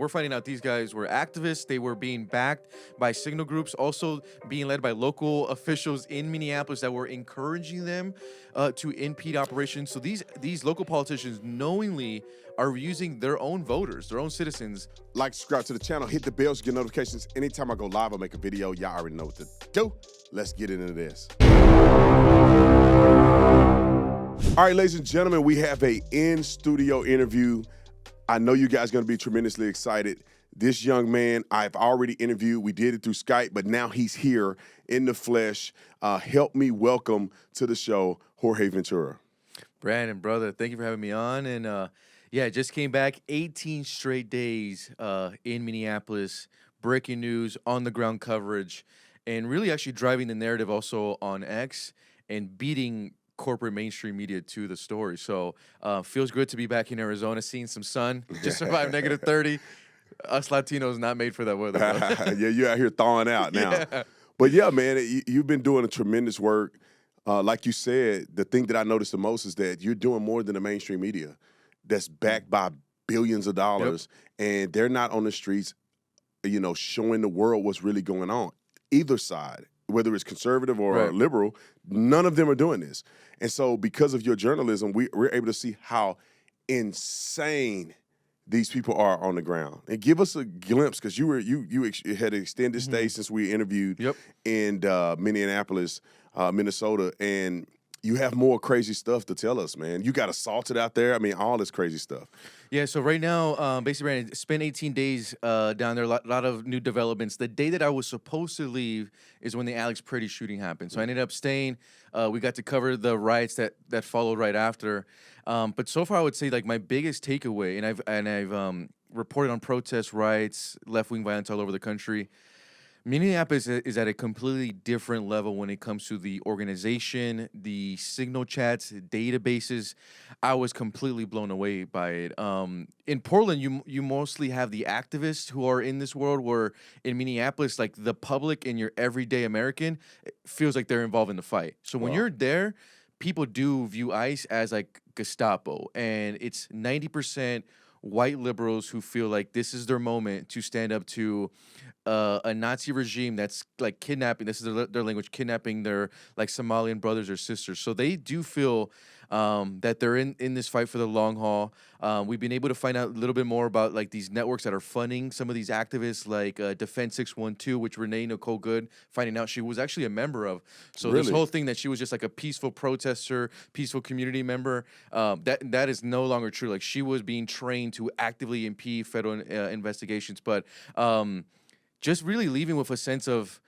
we're finding out these guys were activists. They were being backed by signal groups, also being led by local officials in Minneapolis that were encouraging them to impede operations. So these local politicians knowingly are using their own voters, their own citizens. Like, subscribe to the channel, hit the bell to get notifications. Anytime I go live or make a video, y'all already know what to do. Let's get into this. All right, ladies and gentlemen, we have a in-studio interview. I know you guys are going to be tremendously excited. This young man, I've already interviewed. We did it through Skype, but now he's here in the flesh. Help me welcome to the show, Jorge Ventura. Brandon, brother, thank you for having me on. And yeah, just came back 18 straight days in Minneapolis, breaking news, on-the-ground coverage, and really actually driving the narrative also on X and beating corporate mainstream media to the story. So feels good to be back in Arizona, seeing some sun. Just survived negative 30. Us Latinos not made for that weather. Yeah, you're out here thawing out now. Yeah. But yeah, man, you've been doing a tremendous work. Like you said, the thing that I noticed the most is that you're doing more than the mainstream media that's backed by billions of dollars, and they're not on the streets, you know, showing the world what's really going on. Either side, whether it's conservative or liberal, none of them are doing this. And so because of your journalism, we're able to see how insane these people are on the ground. And give us a glimpse, because you had an extended stay since we interviewed in Minneapolis, Minnesota, and you have more crazy stuff to tell us, man. You got assaulted out there. I mean, all this crazy stuff. Yeah, so right now, basically, Brandon, spent 18 days down there, a lot of new developments. The day that I was supposed to leave is when the Alex Pretty shooting happened. So I ended up staying. We got to cover the riots that followed right after. But so far, I would say, like, my biggest takeaway, and I've reported on protests, riots, left-wing violence all over the country. Minneapolis is at a completely different level when it comes to the organization, the signal chats, databases. I was completely blown away by it. In Portland, you mostly have the activists who are in this world, where in Minneapolis, like, the public and your everyday American feels like they're involved in the fight. So when you're there, people do view ICE as like Gestapo, and it's 90% white liberals who feel like this is their moment to stand up to a Nazi regime that's like kidnapping. This is their language, kidnapping their like Somalian brothers or sisters. So they do feel that they're in this fight for the long haul. We've been able to find out a little bit more about like these networks that are funding some of these activists, like Defense 612, which Renee Nicole Good, finding out she was actually a member of. So this whole thing that she was just like a peaceful protester, peaceful community member, that is no longer true. Like, she was being trained to actively impede federal investigations, but just really leaving with a sense of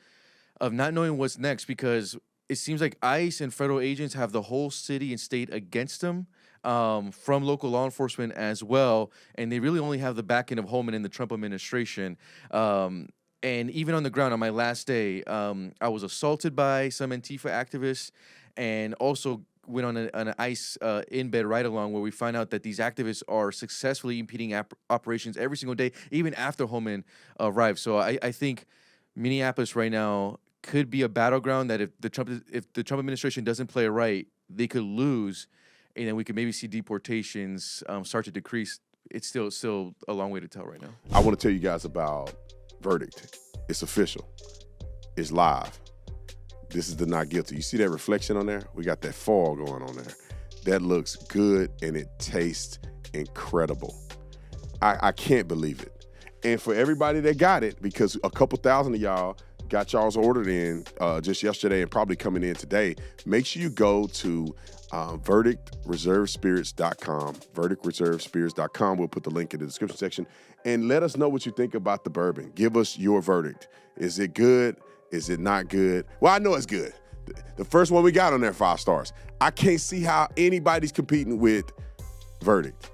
not knowing what's next, because it seems like ICE and federal agents have the whole city and state against them, from local law enforcement as well, and they really only have the backing of Holman and the Trump administration. And even on the ground, on my last day, I was assaulted by some Antifa activists, and also went on an ICE IMPEDE ride-along where we find out that these activists are successfully impeding operations every single day, even after Holman arrived. So I think Minneapolis right now could be a battleground that if the Trump administration doesn't play it right, they could lose, and then we could maybe see deportations start to decrease. It's still a long way to tell right now. I want to tell you guys about Verdict. It's official. It's live. This is the not guilty. You see that reflection on there? We got that fall going on there. That looks good, and it tastes incredible. I can't believe it. And for everybody that got it, because a couple thousand of y'all got y'all's ordered in just yesterday and probably coming in today, make sure you go to verdictreservespirits.com, verdictreservespirits.com. We'll put the link in the description section, and let us know what you think about the bourbon. Give us your verdict. Is it good? Is it not good? Well, I know it's good. The first one we got on there, 5 stars. I can't see how anybody's competing with Verdict.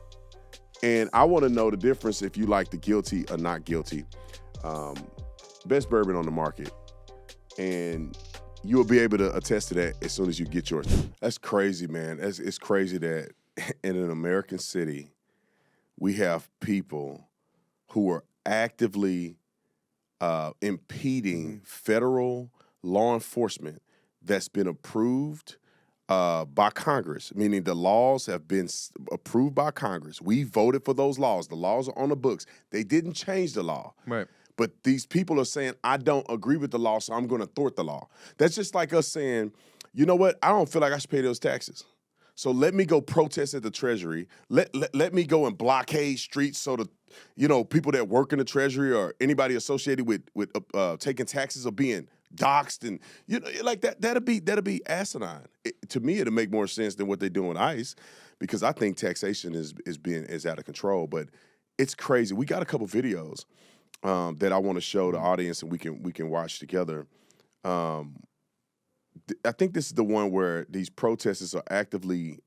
And I want to know the difference if you like the guilty or not guilty. Best bourbon on the market. And you'll be able to attest to that as soon as you get yours. That's crazy, man. It's crazy that in an American city, we have people who are actively impeding federal law enforcement that's been approved by Congress, meaning the laws have been approved by Congress. We voted for those laws. The laws are on the books. They didn't change the law. Right. But these people are saying, I don't agree with the law, so I'm going to thwart the law. That's just like us saying, you know what? I don't feel like I should pay those taxes. So let me go protest at the Treasury. Let me go and blockade streets so the, you know, people that work in the Treasury or anybody associated with taking taxes are being doxxed, and you know, like that'll be asinine. To me, it'll make more sense than what they're doing with ICE, because I think taxation is out of control. But it's crazy. We got a couple videos that I want to show the audience, and we can watch together. I think this is the one where these protesters are actively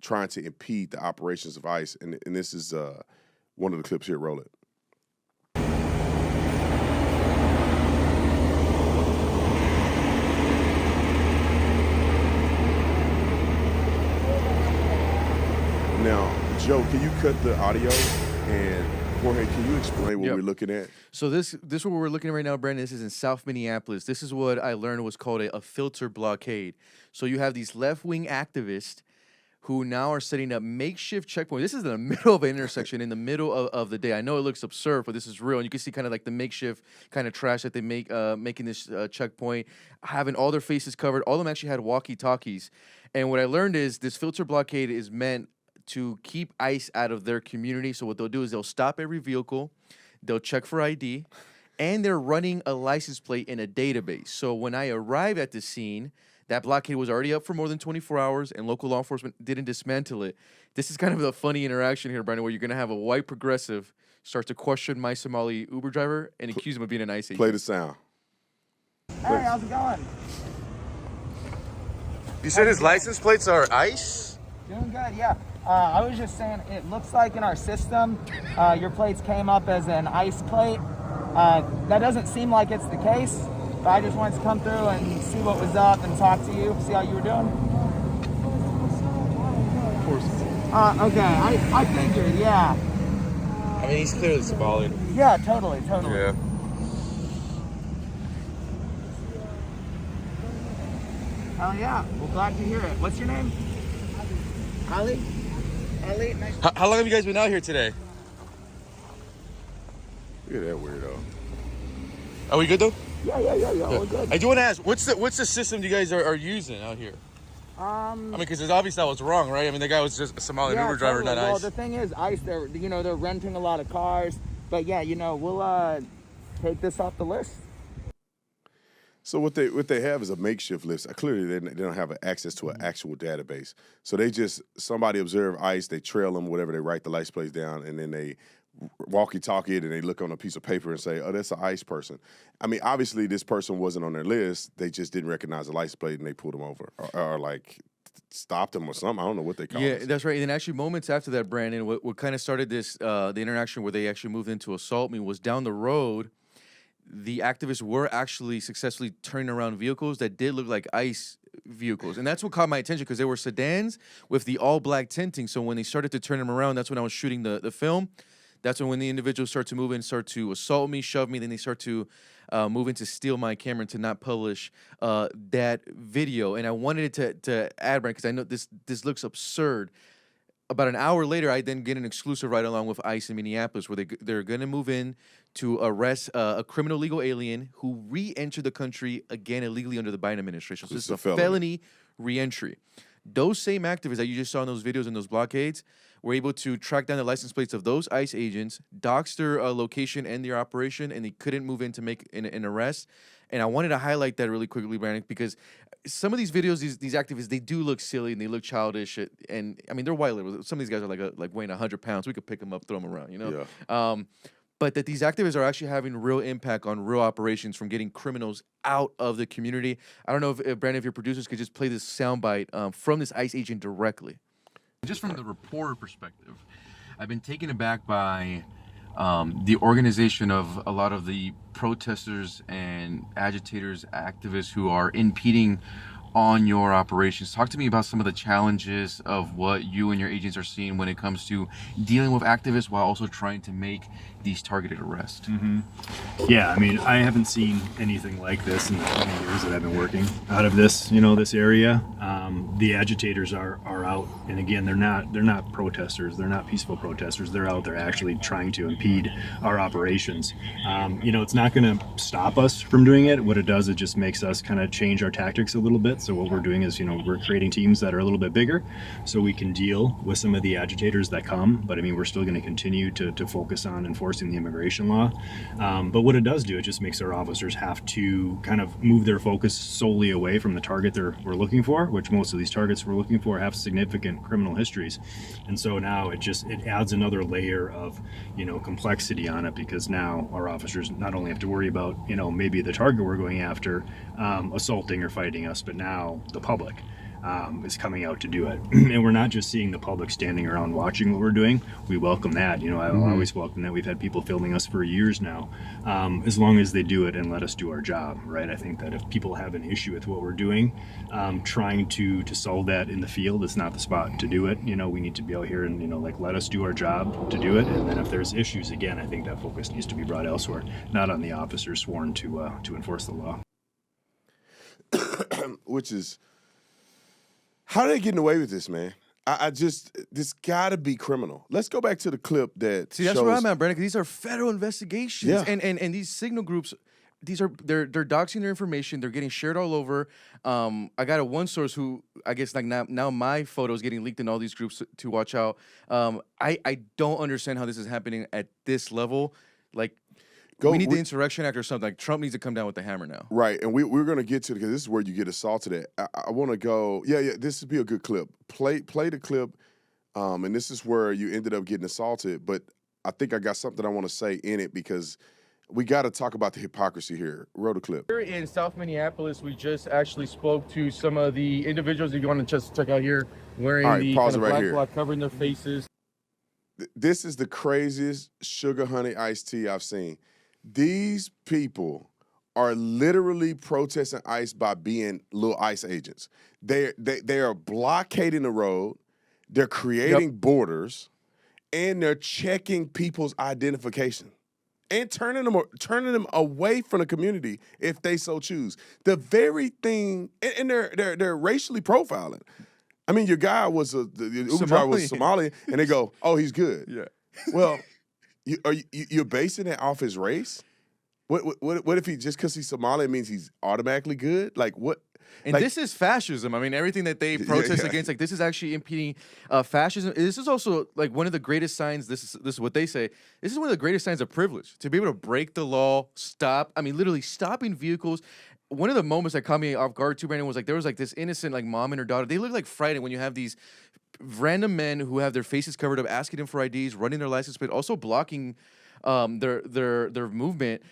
trying to impede the operations of ICE, and this is one of the clips here. Roll it. Now, Joe, can you cut the audio? And Jorge, can you explain what we're looking at? So this what we're looking at right now, Brandon, this is in South Minneapolis. This is what I learned was called a filter blockade. So you have these left-wing activists who now are setting up makeshift checkpoints. This is in the middle of an intersection, in the middle of the day. I know it looks absurd, but this is real. And you can see kind of like the makeshift kind of trash that they make, making this checkpoint, having all their faces covered. All of them actually had walkie-talkies. And what I learned is this filter blockade is meant to keep ICE out of their community. So what they'll do is they'll stop every vehicle, they'll check for ID, and they're running a license plate in a database. So when I arrived at the scene, that blockade was already up for more than 24 hours, and local law enforcement didn't dismantle it. This is kind of the funny interaction here, Brandon, where you're going to have a white progressive start to question my Somali Uber driver and accuse him of being an ICE agent. Play the sound. Hey, how's it going? You said his license plates are ICE? Doing good, yeah. I was just saying, it looks like in our system, your plates came up as an ICE plate. That doesn't seem like it's the case, but I just wanted to come through and see what was up and talk to you, see how you were doing. Of course. Okay, I figured, yeah. I mean, he's clearly Somali. Yeah, totally. Yeah. Oh yeah, well, glad to hear it. What's your name? Ali? Ali, nice. How long have you guys been out here today? Look at that weirdo. Are we good though? Yeah, we're good. I do want to ask, what's the system you guys are using out here? I mean, because it's obvious that was wrong, right? I mean, the guy was just a Somali Uber driver, totally. not Well, ICE. the thing is, ICE, they're renting a lot of cars, but yeah, we'll take this off the list. So what they have is a makeshift list. Clearly, they don't have access to an actual database. So somebody observe ICE, they trail them, whatever, they write the license plates down, and then they walkie-talkie it, and they look on a piece of paper and say, oh, that's an ICE person. I mean, obviously, this person wasn't on their list. They just didn't recognize the license plate, and they pulled them over or like stopped them or something. I don't know what they call it. Yeah, that's right. And actually, moments after that, Brandon, what kind of started this, the interaction where they actually moved into assault me was down the road. The activists were actually successfully turning around vehicles that did look like ICE vehicles. And that's what caught my attention, because they were sedans with the all-black tinting. So when they started to turn them around, that's when I was shooting the film. That's when the individuals start to move in, start to assault me, shove me, then they start to move in to steal my camera and to not publish that video. And I wanted it to add, Brandon, because I know this looks absurd. About an hour later, I then get an exclusive right along with ICE in Minneapolis, where they're going to move in to arrest a criminal legal alien who re-entered the country again illegally under the Biden administration. So this is a felony re-entry. Those same activists that you just saw in those videos and those blockades were able to track down the license plates of those ICE agents, dox their location and their operation, and they couldn't move in to make an arrest. And I wanted to highlight that really quickly, Brandon, because some of these videos, these activists, they do look silly and they look childish. And I mean, they're white liberals. Some of these guys are like weighing 100 pounds. We could pick them up, throw them around, you know? Yeah. But that these activists are actually having real impact on real operations from getting criminals out of the community. I don't know if Brandon, if your producers could just play this soundbite from this ICE agent directly. Just from the reporter perspective, I've been taken aback by the organization of a lot of the protesters and agitators, activists who are impeding on your operations. Talk to me about some of the challenges of what you and your agents are seeing when it comes to dealing with activists while also trying to make these targeted arrests? Yeah, I mean, I haven't seen anything like this in the 20 years that I've been working out of this, this area. The agitators are out, and again, they're not protesters. They're not peaceful protesters. They're out there actually trying to impede our operations. It's not going to stop us from doing it. What it does, it just makes us kind of change our tactics a little bit. So what we're doing is, we're creating teams that are a little bit bigger, so we can deal with some of the agitators that come. But I mean, we're still going to continue to focus on enforcing the immigration law. But what it does do, it just makes our officers have to kind of move their focus solely away from the target we're looking for, which most of these targets we're looking for have significant criminal histories. And so now it adds another layer of, complexity on it, because now our officers not only have to worry about, maybe the target we're going after assaulting or fighting us, but now the public is coming out to do it. And we're not just seeing the public standing around watching what we're doing. We welcome that. I always welcome that. We've had people filming us for years now, as long as they do it and let us do our job, right? I think that if people have an issue with what we're doing, trying to solve that in the field, it's not the spot to do it. We need to be out here and, let us do our job to do it. And then if there's issues, again, I think that focus needs to be brought elsewhere, not on the officers sworn to enforce the law. Which is, how are they getting away with this, man? This gotta be criminal. Let's go back to the clip that See, that's shows, where I'm at, Brandon, 'cause these are federal investigations. Yeah. And these signal groups, they're doxing their information, they're getting shared all over. I got one source who, I guess, like now my photo is getting leaked in all these groups to watch out. I don't understand how this is happening at this level. Like, we need the Insurrection Act or something. Like, Trump needs to come down with the hammer now. Right, and we're going to get to it, because this is where you get assaulted at. I want to go, this would be a good clip. Play the clip, and this is where you ended up getting assaulted, but I think I got something I want to say in it, because we got to talk about the hypocrisy here. Roll the clip. Here in South Minneapolis, we just actually spoke to some of the individuals that you want to just check out here, wearing the kind of black cloth, covering their faces. This is the craziest sugar honey iced tea I've seen. These people are literally protesting ICE by being little ICE agents. They are blockading the road. They're creating borders, and they're checking people's identification and turning them away from the community if they so choose. The very thing, and they're racially profiling. I mean, your guy was the Uber driver was Somali, and they go, "Oh, he's good." Yeah. Well, you're basing it off his race? What if he, just because he's Somali, means he's automatically good? Like, what? And this is fascism. I mean, everything that they protest against, like, this is actually impeding fascism. This is also, like, one of the greatest signs. This is what they say. This is one of the greatest signs of privilege, to be able to break the law, literally stopping vehicles. One of the moments that caught me off guard too, Brandon, was like, there was like this innocent, like, mom and her daughter. They look like frightened when you have these random men who have their faces covered up, asking them for IDs, running their license plate, also blocking their movement.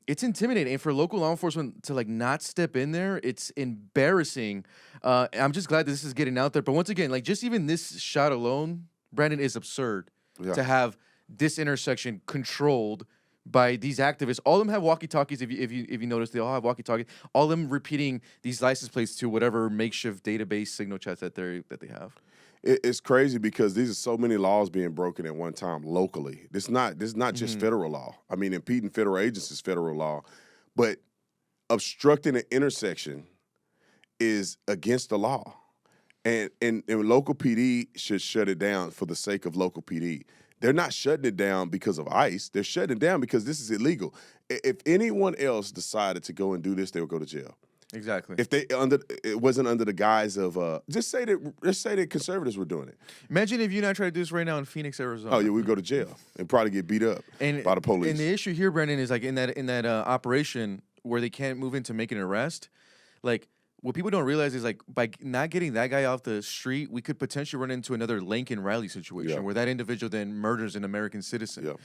It's intimidating, and for local law enforcement to, like, not step in there, it's embarrassing. I'm just glad that this is getting out there. But once again, like, just even this shot alone, Brandon, is absurd to have this intersection controlled by these activists. All of them have walkie-talkies. If you notice, they all have walkie-talkies. All of them repeating these license plates to whatever makeshift database signal chats that they have. It's crazy, because these are so many laws being broken at one time locally. This is not just federal law. I mean, impeding federal agents is federal law, but obstructing an intersection is against the law. And local PD should shut it down for the sake of local PD. They're not shutting it down because of ICE. They're shutting it down because this is illegal. If anyone else decided to go and do this, they would go to jail. Exactly. If it wasn't under the guise of just say that conservatives were doing it. Imagine if you and I try to do this right now in Phoenix, Arizona. Oh yeah, we'd go to jail and probably get beat up by the police. And the issue here, Brendan, is like in that operation where they can't move in to make an arrest, like, what people don't realize is, like, by not getting that guy off the street, we could potentially run into another Lincoln Riley situation where that individual then murders an American citizen.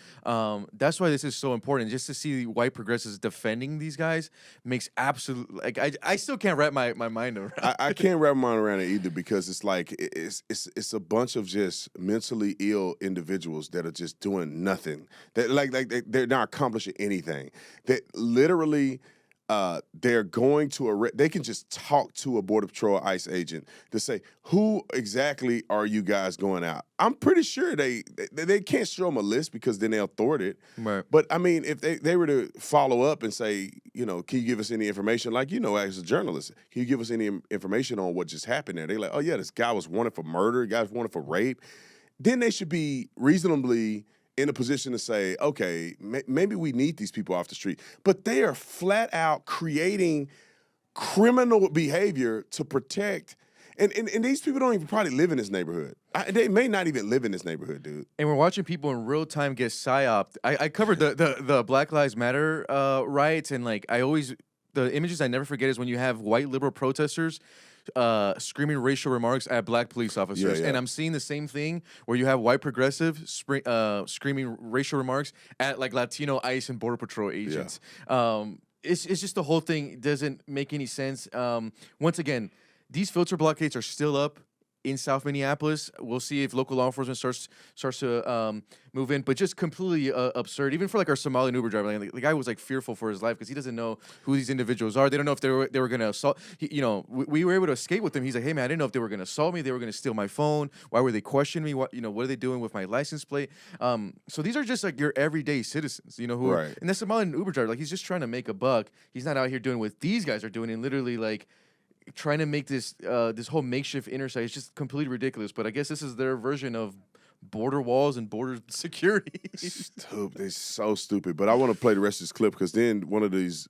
That's why this is so important. Just to see white progressives defending these guys makes absolute, like, I still can't wrap my mind around it. I can't wrap my mind around it either, because it's like it's a bunch of just mentally ill individuals that are just doing nothing. That like they're not accomplishing anything. That literally they're going to arrest. They can just talk to a Border Patrol ICE agent to say, who exactly are you guys going out? I'm pretty sure they can't show them a list because then they'll thwart it. Right. But I mean, if they were to follow up and say, can you give us any information? Like, as a journalist, can you give us any information on what just happened there? They're like, oh yeah, this guy was wanted for murder, the guy was wanted for rape. Then they should be reasonably in a position to say, okay, maybe we need these people off the street. But they are flat out creating criminal behavior to protect. And these people don't even probably live in this neighborhood. They may not even live in this neighborhood, dude. And we're watching people in real time get psyoped. I covered the Black Lives Matter riots, and like the images I never forget is when you have white liberal protesters screaming racial remarks at black police officers. Yeah. And I'm seeing the same thing where you have white progressive screaming racial remarks at like Latino ICE and Border Patrol agents. It's just the whole thing doesn't make any sense. Once again, these filter blockades are still up in South Minneapolis. We'll see if local law enforcement starts to move in, but just completely absurd. Even for like our Somali Uber driver, like, the guy was like fearful for his life because he doesn't know who these individuals are. They don't know if they were going to assault. We were able to escape with him. He's like, hey man, I didn't know if they were going to assault me. They were going to steal my phone. Why were they questioning me? What are they doing with my license plate? So these are just like your everyday citizens, who are, and that's Somali Uber driver. Like he's just trying to make a buck. He's not out here doing what these guys are doing and literally like trying to make this whole makeshift interstate. It's just completely ridiculous. But I guess this is their version of border walls and border security. Stupid. It's so stupid. But I want to play the rest of this clip because then one of these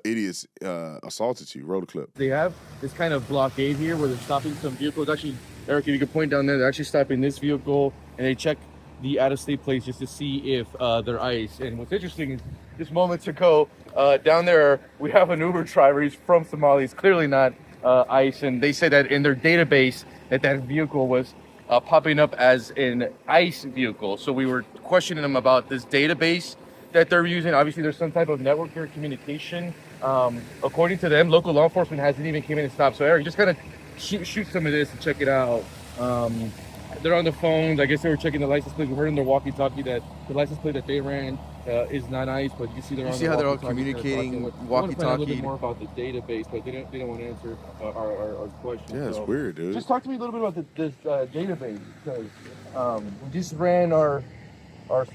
idiots assaulted you. Roll the clip. They have this kind of blockade here where they're stopping some vehicles. Actually, Eric, if you could point down there, they're actually stopping this vehicle and they check the out-of-state plates just to see if they're ICE. And what's interesting is just moments ago, down there, we have an Uber driver. He's from Somalia. He's clearly not ICE. And they said that in their database that vehicle was popping up as an ICE vehicle. So we were questioning them about this database that they're using. Obviously, there's some type of network here, communication. According to them, local law enforcement hasn't even came in and stopped. So Eric, just kind of shoot some of this and check it out. They're on the phones. I guess they were checking the license plate. We heard in their walkie-talkie that the license plate that they ran is not ICE, but you see they're on. You see how they're all communicating, walkie-talkie. I want to find out a little bit more about the database, but they don't want to answer our questions. Yeah, it's weird, dude. Just talk to me a little bit about this database, because we just ran our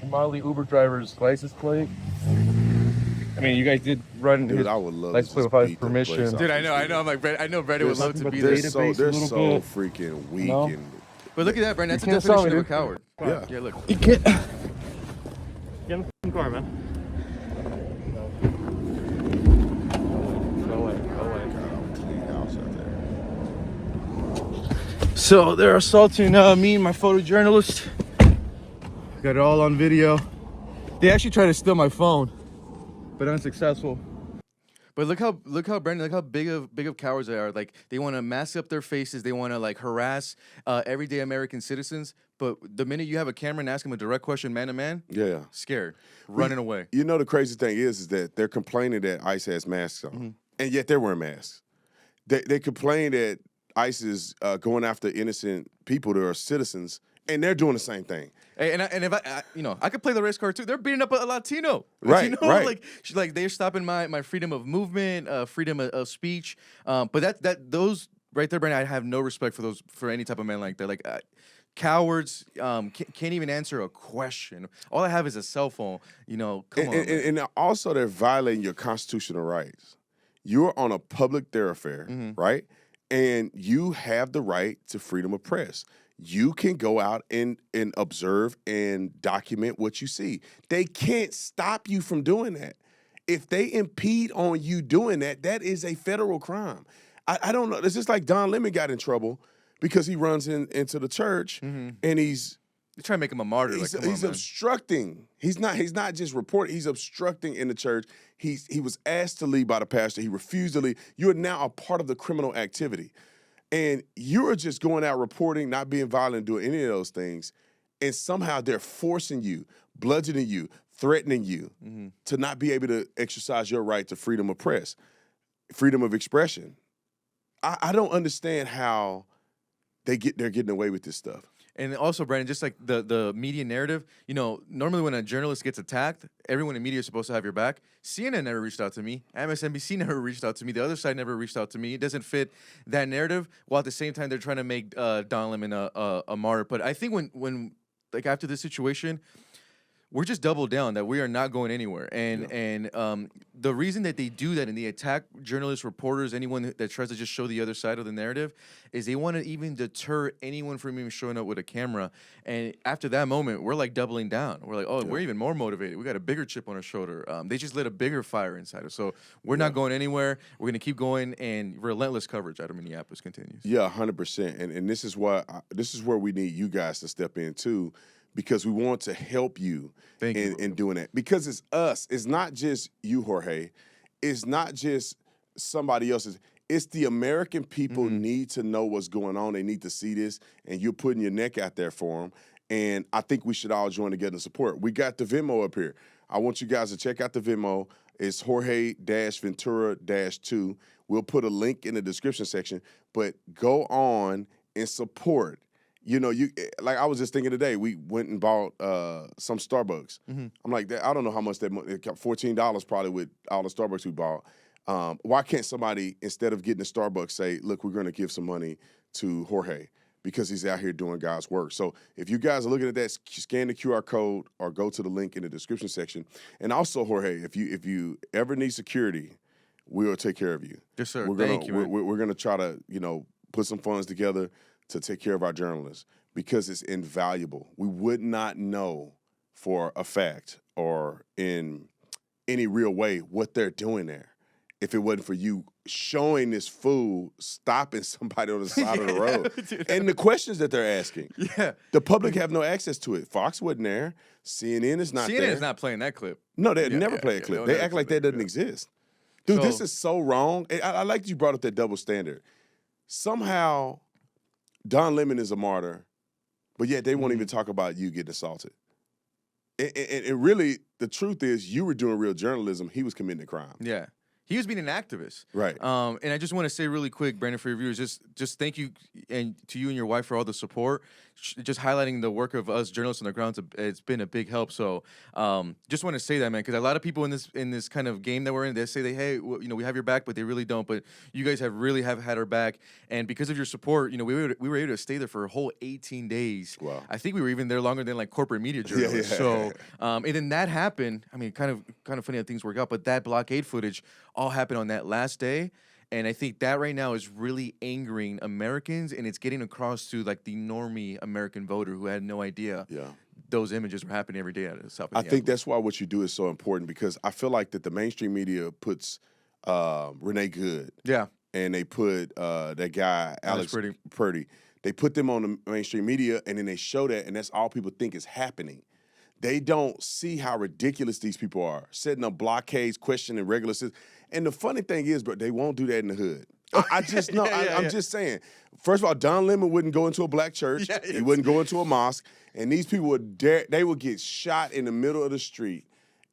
Somali Uber driver's license plate. I mean, you guys did run his license plate without his permission. Dude, I know. I'm like, I know Brandon would love to be there. They're so freaking weak. No? But look at that, Brandon. That's the definition of a coward. Yeah. Yeah, look. You can't. Get in the car, man. Go away. So they're assaulting me and my photojournalist. Got it all on video. They actually tried to steal my phone, but unsuccessful. But look how Brandon, look how big of cowards they are. Like they want to mask up their faces, they want to like harass everyday American citizens. But the minute you have a camera and ask them a direct question, man to man, scared, running away. You know the crazy thing is that they're complaining that ICE has masks on, and yet they're wearing masks. They complain that ICE is going after innocent people that are citizens, and they're doing the same thing. Hey, and if I could play the race card too. They're beating up a Latino. Right. Like they're stopping my freedom of movement, freedom of speech. But those right there, Brandon, I have no respect for any type of man like that. Like cowards can't even answer a question. All I have is a cell phone. Come on. And also they're violating your constitutional rights. You're on a public thoroughfare, right? And you have the right to freedom of press. You can go out and observe and document what you see. They can't stop you from doing that. If they impede on you doing that, that is a federal crime. I don't know. It's just like Don Lemon got in trouble because he runs into the church and they try to make him a martyr. He's obstructing. He's not just reporting. He's obstructing in the church. He was asked to leave by the pastor. He refused to leave. You are now a part of the criminal activity. And you're just going out reporting, not being violent, doing any of those things. And somehow they're forcing you, bludgeoning you, threatening you to not be able to exercise your right to freedom of press, freedom of expression. I don't understand how they're getting away with this stuff. And also, Brandon, just like the media narrative, you know, normally when a journalist gets attacked, everyone in media is supposed to have your back. CNN never reached out to me. MSNBC never reached out to me. The other side never reached out to me. It doesn't fit that narrative. While at the same time, they're trying to make Don Lemon a martyr. But I think when like after this situation, we're just double down that we are not going anywhere. And the reason that they do that and they attack journalists, reporters, anyone that tries to just show the other side of the narrative is they want to even deter anyone from even showing up with a camera. And after that moment, we're like doubling down. We're like, oh, we're even more motivated. We got a bigger chip on our shoulder. They just lit a bigger fire inside us. So we're not going anywhere. We're going to keep going, and relentless coverage out of Minneapolis continues. Yeah, 100%. And this is where we need you guys to step in too, because we want to help you in doing that. Because it's us. It's not just you, Jorge. It's not just somebody else's. It's the American people need to know what's going on. They need to see this, and you're putting your neck out there for them. And I think we should all join together and support. We got the Venmo up here. I want you guys to check out the Venmo. It's Jorge-Ventura-2. We'll put a link in the description section. But go on and support. You know, like I was just thinking today, we went and bought some Starbucks. I'm like, I don't know how much that $14 probably with all the Starbucks we bought. Why can't somebody, instead of getting a Starbucks, say, look, we're going to give some money to Jorge because he's out here doing God's work. So if you guys are looking at that, scan the QR code or go to the link in the description section. And also, Jorge, if you ever need security, we'll take care of you. Yes, sir. Thank you. We're going to try to, put some funds together to take care of our journalists because it's invaluable. We would not know for a fact or in any real way what they're doing there if it wasn't for you showing this fool stopping somebody on the side of the road. And the questions that they're asking. Yeah. The public have no access to it. Fox wasn't there. CNN is not there. CNN is not playing that clip. No, they never play a clip. They act like that doesn't exist. Dude, this is so wrong. I like that you brought up that double standard. Somehow, Don Lemon is a martyr, but yet they won't even talk about you getting assaulted. And really, the truth is, you were doing real journalism. He was committing a crime. Yeah. He was being an activist. Right. And I just want to say really quick, Brandon, for your viewers, just thank you and to you and your wife for all the support. Just highlighting the work of us journalists on the ground, it's been a big help. So just want to say that, man, because a lot of people in this kind of game that we're in, they say, hey, we have your back, but they really don't. But you guys really have had our back. And because of your support, we were able to stay there for a whole 18 days. Wow. I think we were even there longer than like corporate media journalists. Yeah. So, and then that happened. I mean, kind of funny how things work out, but that blockade footage all happened on that last day. And I think that right now is really angering Americans, and it's getting across to like the normie American voter who had no idea those images were happening every day out of South Minneapolis. I think that's why what you do is so important, because I feel like that the mainstream media puts Renee Good. Yeah. And they put that guy, Alex Purdy. They put them on the mainstream media, and then they show that, and that's all people think is happening. They don't see how ridiculous these people are, setting up blockades, questioning regular citizens. And the funny thing is, bro, they won't do that in the hood. I just know. I'm just saying. First of all, Don Lemon wouldn't go into a black church. He wouldn't go into a mosque. And these people would get shot in the middle of the street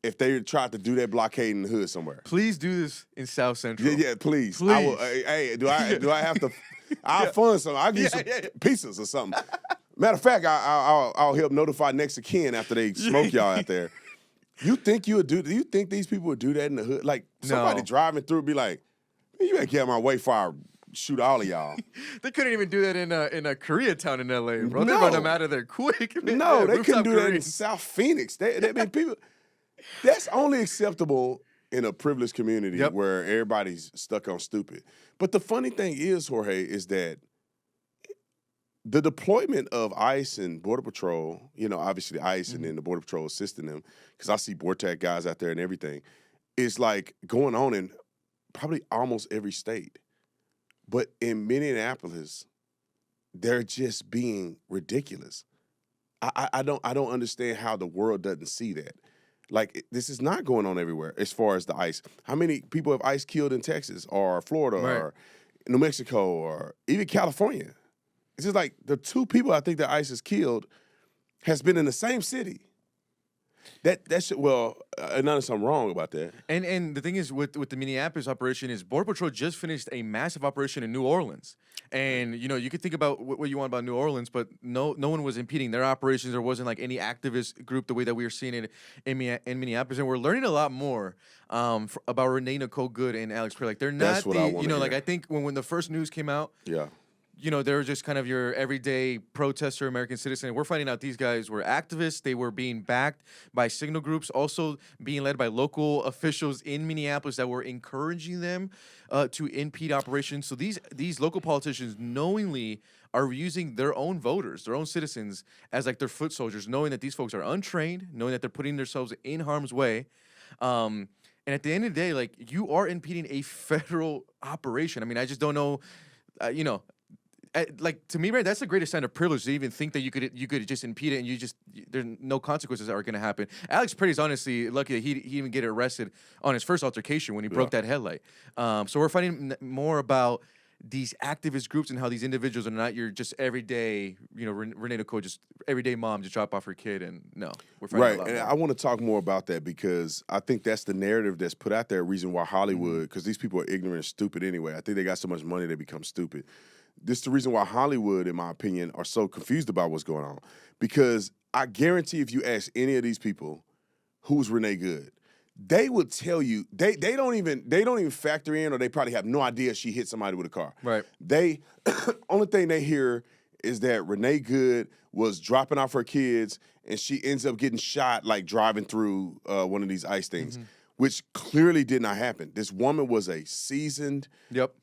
if they tried to do that blockade in the hood somewhere. Please do this in South Central. Yeah, please. I will, hey, do I have to? I'll fund some. I'll give you some pizzas or something. Matter of fact, I'll help notify next of kin after they smoke y'all out there. You think do you think these people would do that in the hood? Like somebody driving through would be like, man, you better get out my way before I shoot all of y'all. They couldn't even do that in a Koreatown in LA, bro. They run them out of there quick. No, they couldn't do that in South Phoenix. They mean, people. That's only acceptable in a privileged community where everybody's stuck on stupid. But the funny thing is, Jorge, is that the deployment of ICE and Border Patrol, obviously ICE and then the Border Patrol assisting them, because I see BORTAC guys out there and everything, is like going on in probably almost every state. But in Minneapolis, they're just being ridiculous. I don't understand how the world doesn't see that. Like, this is not going on everywhere as far as the ICE. How many people have ICE killed in Texas or Florida or New Mexico or even California? It's just like the two people I think that ICE has killed has been in the same city. That's well, unless I'm wrong about that. And the thing is with the Minneapolis operation is Border Patrol just finished a massive operation in New Orleans. And you could think about what you want about New Orleans, but no one was impeding their operations. There wasn't like any activist group the way that we were seeing it in Minneapolis. And we're learning a lot more about Renee Nicole Good and Alex Perry. Like they're not That's what I wanna like hear. I think when the first news came out, Yeah. they're just kind of your everyday protester, American citizen. We're finding out these guys were activists. They were being backed by signal groups, also being led by local officials in Minneapolis that were encouraging them to impede operations. So these local politicians knowingly are using their own voters, their own citizens, as like their foot soldiers, knowing that these folks are untrained, knowing that they're putting themselves in harm's way. And at the end of the day, like you are impeding a federal operation. I mean, I just don't know, like to me, right? That's the greatest sign of privilege to even think that you could just impede it and there's no consequences that are going to happen. Alex Pretty's honestly lucky that he even get arrested on his first altercation when he broke that headlight. So we're finding more about these activist groups and how these individuals are not your just everyday, Renee Nicole, just everyday mom just drop off her kid and no, we're finding Right, a lot and more. I want to talk more about that because I think that's the narrative that's put out there. Reason why Hollywood, because these people are ignorant and stupid anyway. I think they got so much money they become stupid. This is the reason why Hollywood, in my opinion, are so confused about what's going on. Because I guarantee if you ask any of these people who's Renee Good, they would tell you they don't even factor in, or they probably have no idea she hit somebody with a car. Right. They only thing they hear is that Renee Good was dropping off her kids and she ends up getting shot like driving through one of these ICE things. Which clearly did not happen. This woman was a seasoned,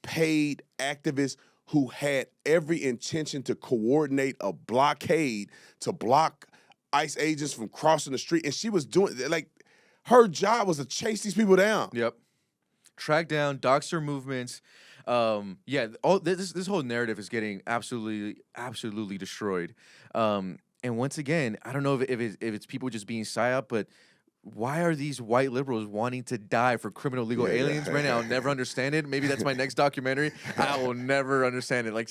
paid activist who had every intention to coordinate a blockade to block ICE agents from crossing the street. And she was doing, like, her job was to chase these people down. Yep. Track down, dox their movements. All this whole narrative is getting absolutely destroyed. And once again, I don't know if it's people just being psyop, but why are these white liberals wanting to die for criminal legal aliens right now? I'll never understand it. Maybe that's my next documentary. I will never understand it. Like,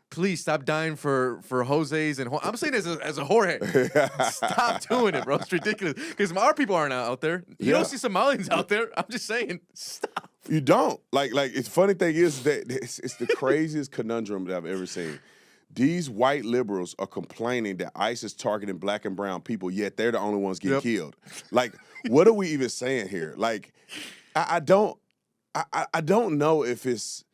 please stop dying for Jose's and I'm saying as a Jorge. Stop doing it, bro. It's ridiculous. Because our people aren't out there. You don't see Somalians out there. I'm just saying, stop. You don't. Like it's funny thing is that it's the craziest conundrum that I've ever seen. These white liberals are complaining that ICE is targeting black and brown people, yet they're the only ones getting killed. Like, what are we even saying here? Like, I don't know if it's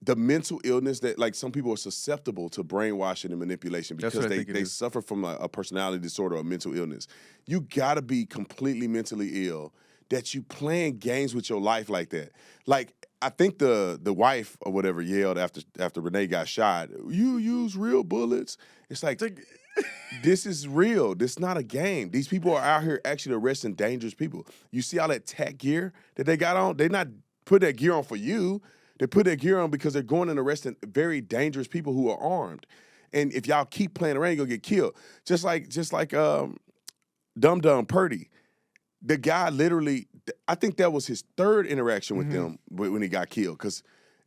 the mental illness that, like, some people are susceptible to brainwashing and manipulation because they suffer from a personality disorder or mental illness. You got to be completely mentally ill that you playing games with your life like that. Like, I think the wife or whatever yelled after Renee got shot, "You use real bullets." It's like this is real. This is not a game. These people are out here actually arresting dangerous people. You see all that tech gear that they got on? They not put that gear on for you. They put that gear on because they're going and arresting very dangerous people who are armed. And if y'all keep playing around, you're gonna get killed. Just like Dum Dum Purdy. The guy literally, I think that was his third interaction with them when he got killed. Because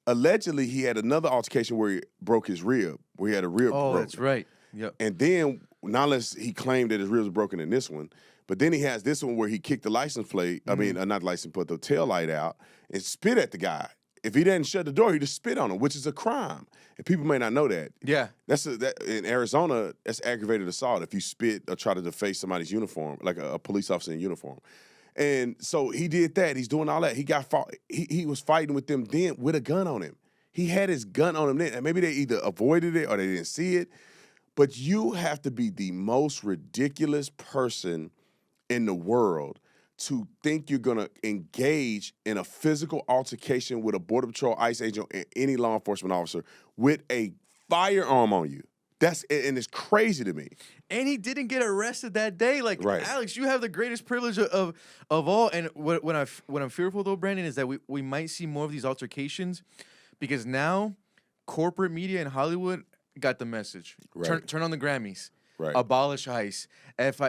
allegedly he had another altercation where he broke his rib, where he had a rib broken. Oh, that's right. Yep. And then, not unless he claimed that his ribs were broken in this one, but then he has this one where he kicked the license plate, not the license plate, the tail light out and spit at the guy. If he didn't shut the door, he just spit on him, which is a crime. And people may not know that. Yeah. That in Arizona, that's aggravated assault if you spit or try to deface somebody's uniform, like a police officer in uniform. And so he did that. He's doing all that. He got fought. He was fighting with them then with a gun on him. He had his gun on him then. And maybe they either avoided it or they didn't see it. But you have to be the most ridiculous person in the world to think you're going to engage in a physical altercation with a Border Patrol, ICE agent, and any law enforcement officer with a firearm on you. And it's crazy to me. And he didn't get arrested that day. Like, Right. Alex, you have the greatest privilege of all. And what I'm fearful, though, Brandon, is that we might see more of these altercations because now corporate media in Hollywood got the message. Right. Turn on the Grammys. Right. Abolish ICE.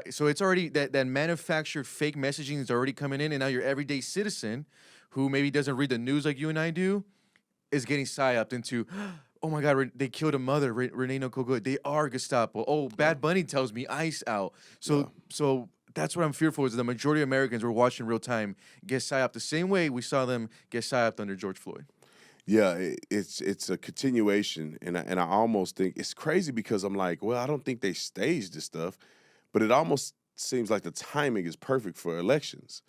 So it's already that manufactured fake messaging is already coming in, and now your everyday citizen, who maybe doesn't read the news like you and I do, is getting psyoped into, oh my God, they killed a mother, Renee Nicole Good. They are Gestapo. Oh, Bad Bunny tells me ICE out. So that's what I'm fearful is the majority of Americans we're watching real time get psyoped the same way we saw them get psyoped under George Floyd. Yeah, it's a continuation, and I almost think it's crazy because I'm like, well, I don't think they staged this stuff, but it almost seems like the timing is perfect for elections,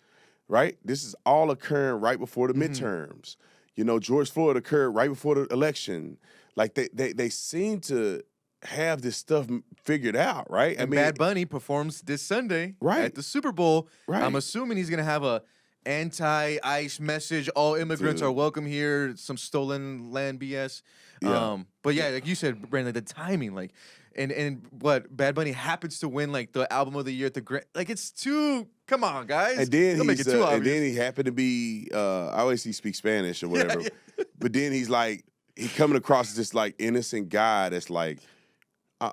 right? This is all occurring right before the midterms. You know, George Floyd occurred right before the election. Like they seem to have this stuff figured out, right? And Bad Bunny performs this Sunday at the Super Bowl. Right. I'm assuming he's gonna have a anti-ICE message. All immigrants are welcome here. Some stolen land BS. Yeah. But yeah, like you said, Brandon, the timing, like, and what Bad Bunny happens to win like the album of the year at the like it's too. Come on, guys. And then Don't make it too obvious. and then he happened to be. I always he speaks Spanish or whatever, but then he's like he coming across as this like innocent guy that's like.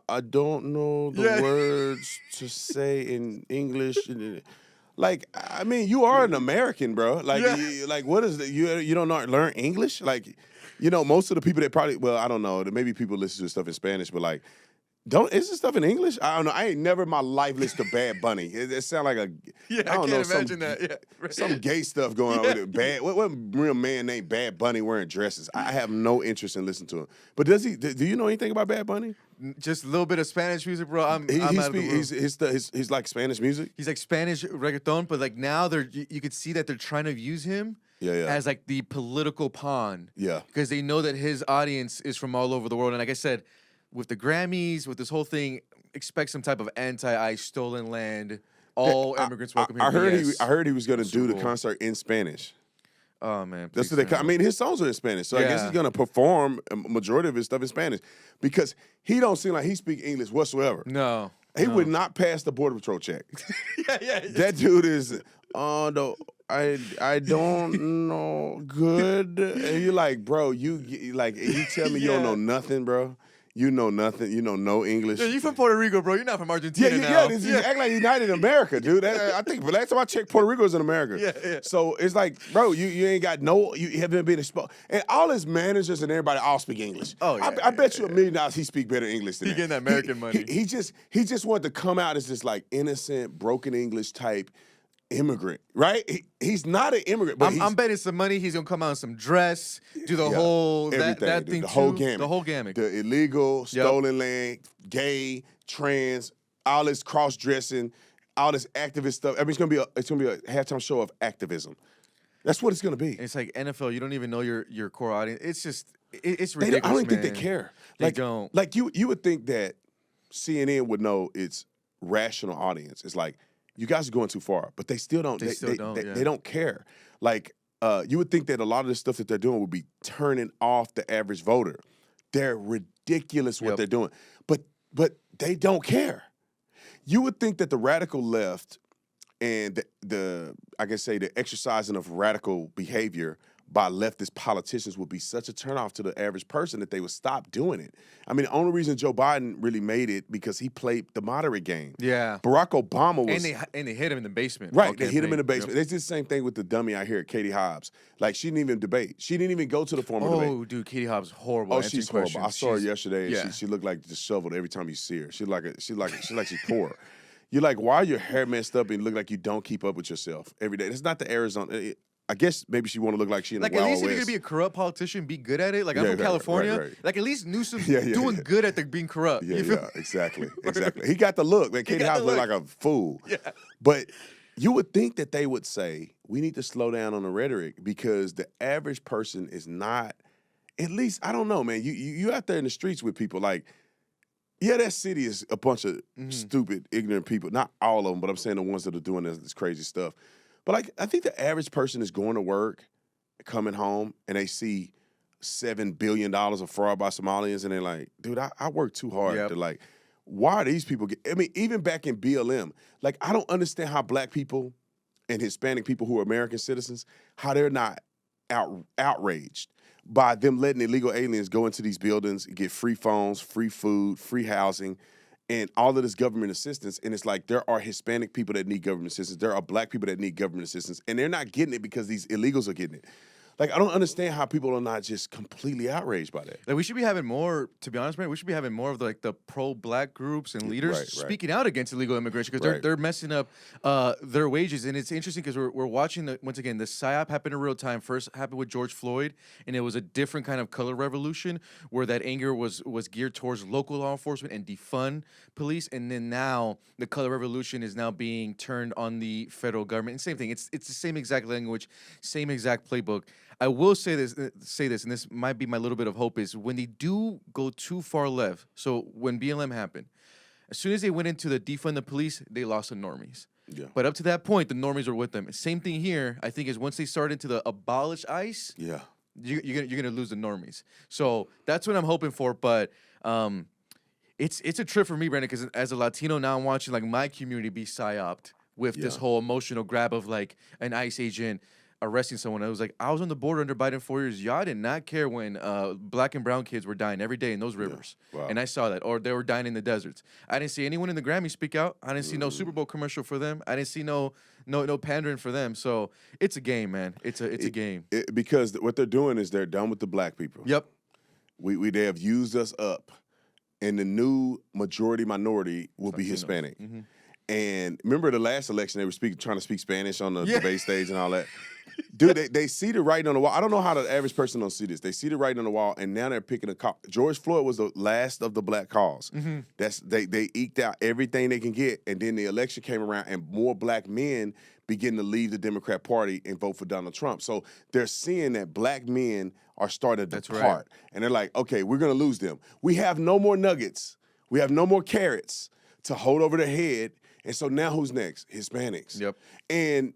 I don't know the words to say in English. Like, I mean, you are an American, bro. Like, like what is that? You don't know, learn English? Like, you know, most of the people that probably, well, I don't know. Maybe people listen to stuff in Spanish, but like, is this stuff in English? I don't know. I ain't never in my life listened to Bad Bunny. It sounds like a, I don't can't know, imagine that. Yeah. some gay stuff going on with it. What real man named Bad Bunny wearing dresses? I have no interest in listening to him. But do you know anything about Bad Bunny? Just a little bit of Spanish music, bro. I'm out of the room. He's like Spanish music. He's like Spanish reggaeton, but like now you could see that they're trying to use him as like the political pawn. Yeah. Because they know that his audience is from all over the world. And like I said, with the Grammys, with this whole thing, expect some type of anti-ICE stolen land. All immigrants welcome here. I heard he was going to do the concert in Spanish. Oh man, that's what I mean, his songs are in Spanish, so I guess he's gonna perform a majority of his stuff in Spanish because he don't seem like he speak English whatsoever. No, he would not pass the border patrol check. yeah. That dude is no, I don't know good. And you're like, bro, you tell me you don't know nothing, bro. You know nothing. You know no English. Yeah, you from Puerto Rico, bro. You're not from Argentina now. You act like United America, dude. I think the last time I checked, Puerto Rico is in America. Yeah. So it's like, bro, you ain't got you haven't been exposed. And all his managers and everybody all speak English. Oh, yeah. I bet you $1 million he speak better English than he that. getting that American money. He just wanted to come out as this like innocent, broken English type immigrant, right? He's not an immigrant, but I'm betting some money he's gonna come out in some dress, do the whole that thing, the whole gamut, the whole gamut, the illegal, stolen land, gay, trans, all this cross dressing, all this activist stuff. I mean, it's gonna be a halftime show of activism. That's what it's gonna be. It's like NFL. You don't even know your core audience. It's just it's ridiculous. I don't think they care. They don't. Like you would think that CNN would know its rational audience. It's like. You guys are going too far, but they still don't. They don't care. Like you would think that a lot of the stuff that they're doing would be turning off the average voter. They're ridiculous what they're doing, but they don't care. You would think that the radical left and the exercising of radical behavior by leftist politicians would be such a turnoff to the average person that they would stop doing it. I mean, the only reason Joe Biden really made it because he played the moderate game. Yeah. Barack Obama was... And they hit him in the basement. Right, they hit him in the basement. They did the same thing with the dummy out here, Katie Hobbs. Like, she didn't even debate. She didn't even go to the formal debate. Oh, dude, Katie Hobbs is horrible. Oh, she's horrible. I saw her yesterday, and yeah. she looked like disheveled every time you see her. She's like she's poor. You're like, why are your hair messed up and look like you don't keep up with yourself every day? It's not the Arizona... I guess maybe she want to look like she in the Wild West. Like, at least West. if you're going to be a corrupt politician, be good at it. Like, I'm from California. Right. Like, at least Newsom's doing good at being corrupt. Yeah, exactly. He got the look. Man, Katie Hobbs looked like a fool. Yeah. But you would think that they would say, we need to slow down on the rhetoric because the average person is not, at least, I don't know, man. You out there in the streets with people like, yeah, that city is a bunch of stupid, ignorant people. Not all of them, but I'm saying the ones that are doing this crazy stuff. But like, I think the average person is going to work, coming home, and they see $7 billion of fraud by Somalians, and they're like, dude, I work too hard to like, why are these people I mean, even back in BLM, like, I don't understand how black people and Hispanic people who are American citizens, how they're not outraged by them letting illegal aliens go into these buildings, get free phones, free food, free housing, and all of this government assistance. And it's like there are Hispanic people that need government assistance. There are black people that need government assistance. And they're not getting it because these illegals are getting it. Like, I don't understand how people are not just completely outraged by that. Like, we should be having more, to be honest, man, we should be having more of the pro-black groups and leaders Right. speaking out against illegal immigration, because Right. they're messing up their wages. And it's interesting because we're watching, once again, the PSYOP happened in real time. First happened with George Floyd, and it was a different kind of color revolution where that anger was geared towards local law enforcement and defund police. And then now the color revolution is now being turned on the federal government. And same thing. It's the same exact language, same exact playbook. I will say this, and this might be my little bit of hope, is when they do go too far left. So when BLM happened, as soon as they went into the defund the police, they lost the normies. Yeah. But up to that point, the normies were with them. Same thing here, I think, is once they start into the abolish ICE, Yeah. you're gonna lose the normies. So that's what I'm hoping for. But it's a trip for me, Brandon, because as a Latino now, I'm watching like my community be psyoped with this whole emotional grab of like an ICE agent arresting someone. I was like, I was on the border under Biden 4 years. Y'all did not care when black and brown kids were dying every day in those rivers. Wow. And I saw that. Or they were dying in the deserts. I didn't see anyone in the Grammy speak out. I didn't see no Super Bowl commercial for them. I didn't see no pandering for them. So it's a game, man. It's a game. Because what they're doing is they're done with the black people. Yep. They have used us up, and the new majority minority will be Hispanic. Mm-hmm. And remember the last election, they were trying to speak Spanish on the debate stage and all that. Dude, they see the writing on the wall. I don't know how the average person don't see this. They see the writing on the wall, and now they're picking a call. George Floyd was the last of the black cause. Mm-hmm. They eked out everything they can get, and then the election came around, and more black men begin to leave the Democrat Party and vote for Donald Trump. So they're seeing that black men are starting to depart, and they're like, okay, we're going to lose them. We have no more nuggets. We have no more carrots to hold over their head. And so now who's next? Hispanics. Yep. And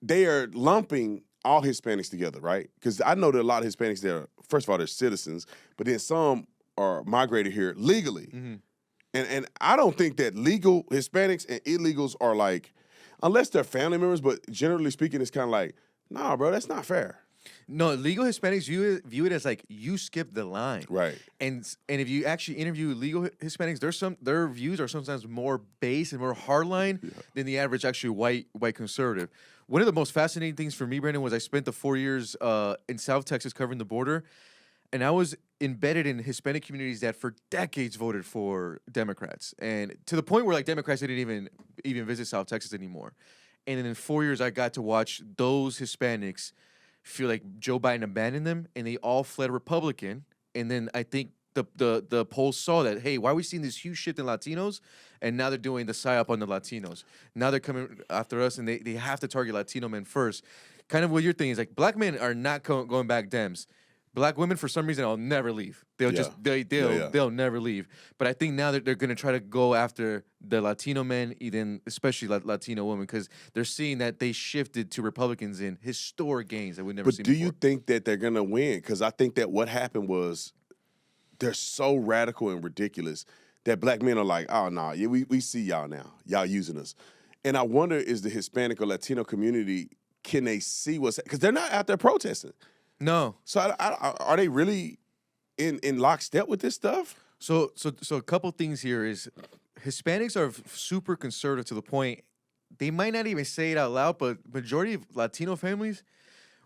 they are lumping all Hispanics together, right? Because I know that a lot of Hispanics there, first of all, they're citizens, but then some are migrated here legally. Mm-hmm. And I don't think that legal Hispanics and illegals are like, unless they're family members, but generally speaking, it's kind of like, nah, bro, that's not fair. No, legal Hispanics view it as like you skipped the line, Right. And if you actually interview legal Hispanics, their views are sometimes more base and more hardline than the average actually white conservative. One of the most fascinating things for me, Brandon, was I spent the 4 years in South Texas covering the border, and I was embedded in Hispanic communities that for decades voted for Democrats, and to the point where like Democrats didn't even visit South Texas anymore. And then in 4 years, I got to watch those Hispanics feel like Joe Biden abandoned them, and they all fled Republican. And then I think the polls saw that, hey, why are we seeing this huge shift in Latinos? And now they're doing the psyop on the Latinos. Now they're coming after us, and they have to target Latino men first. Kind of what your thing is like, black men are not going back Dems. Black women, for some reason, will never leave. They'll never leave. But I think now that they're going to try to go after the Latino men, even especially Latino women, because they're seeing that they shifted to Republicans in historic gains that we've never seen before. But do you think that they're going to win? Because I think that what happened was they're so radical and ridiculous that black men are like, oh, no, we see y'all now. Y'all using us. And I wonder, is the Hispanic or Latino community, can they see what's – because they're not out there protesting. No. So are they really in lockstep with this stuff? So a couple things here is Hispanics are super conservative to the point they might not even say it out loud, but majority of Latino families,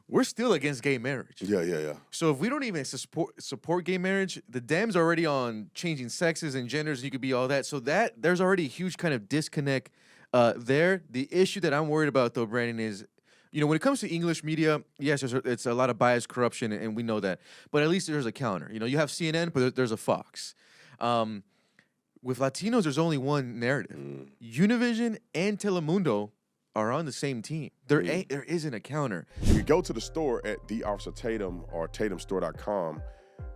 we're still against gay marriage. Yeah. So if we don't even support gay marriage, the Dems are already on changing sexes and genders. You could be all that. So that there's already a huge kind of disconnect there. The issue that I'm worried about though, Brandon, is, you know, when it comes to English media, yes, it's a lot of bias, corruption, and we know that. But at least there's a counter. You know, you have CNN, but there's a Fox. With Latinos, there's only one narrative. Univision and Telemundo are on the same team. There isn't a counter. You can go to the store at The Officer Tatum or tatumstore.com,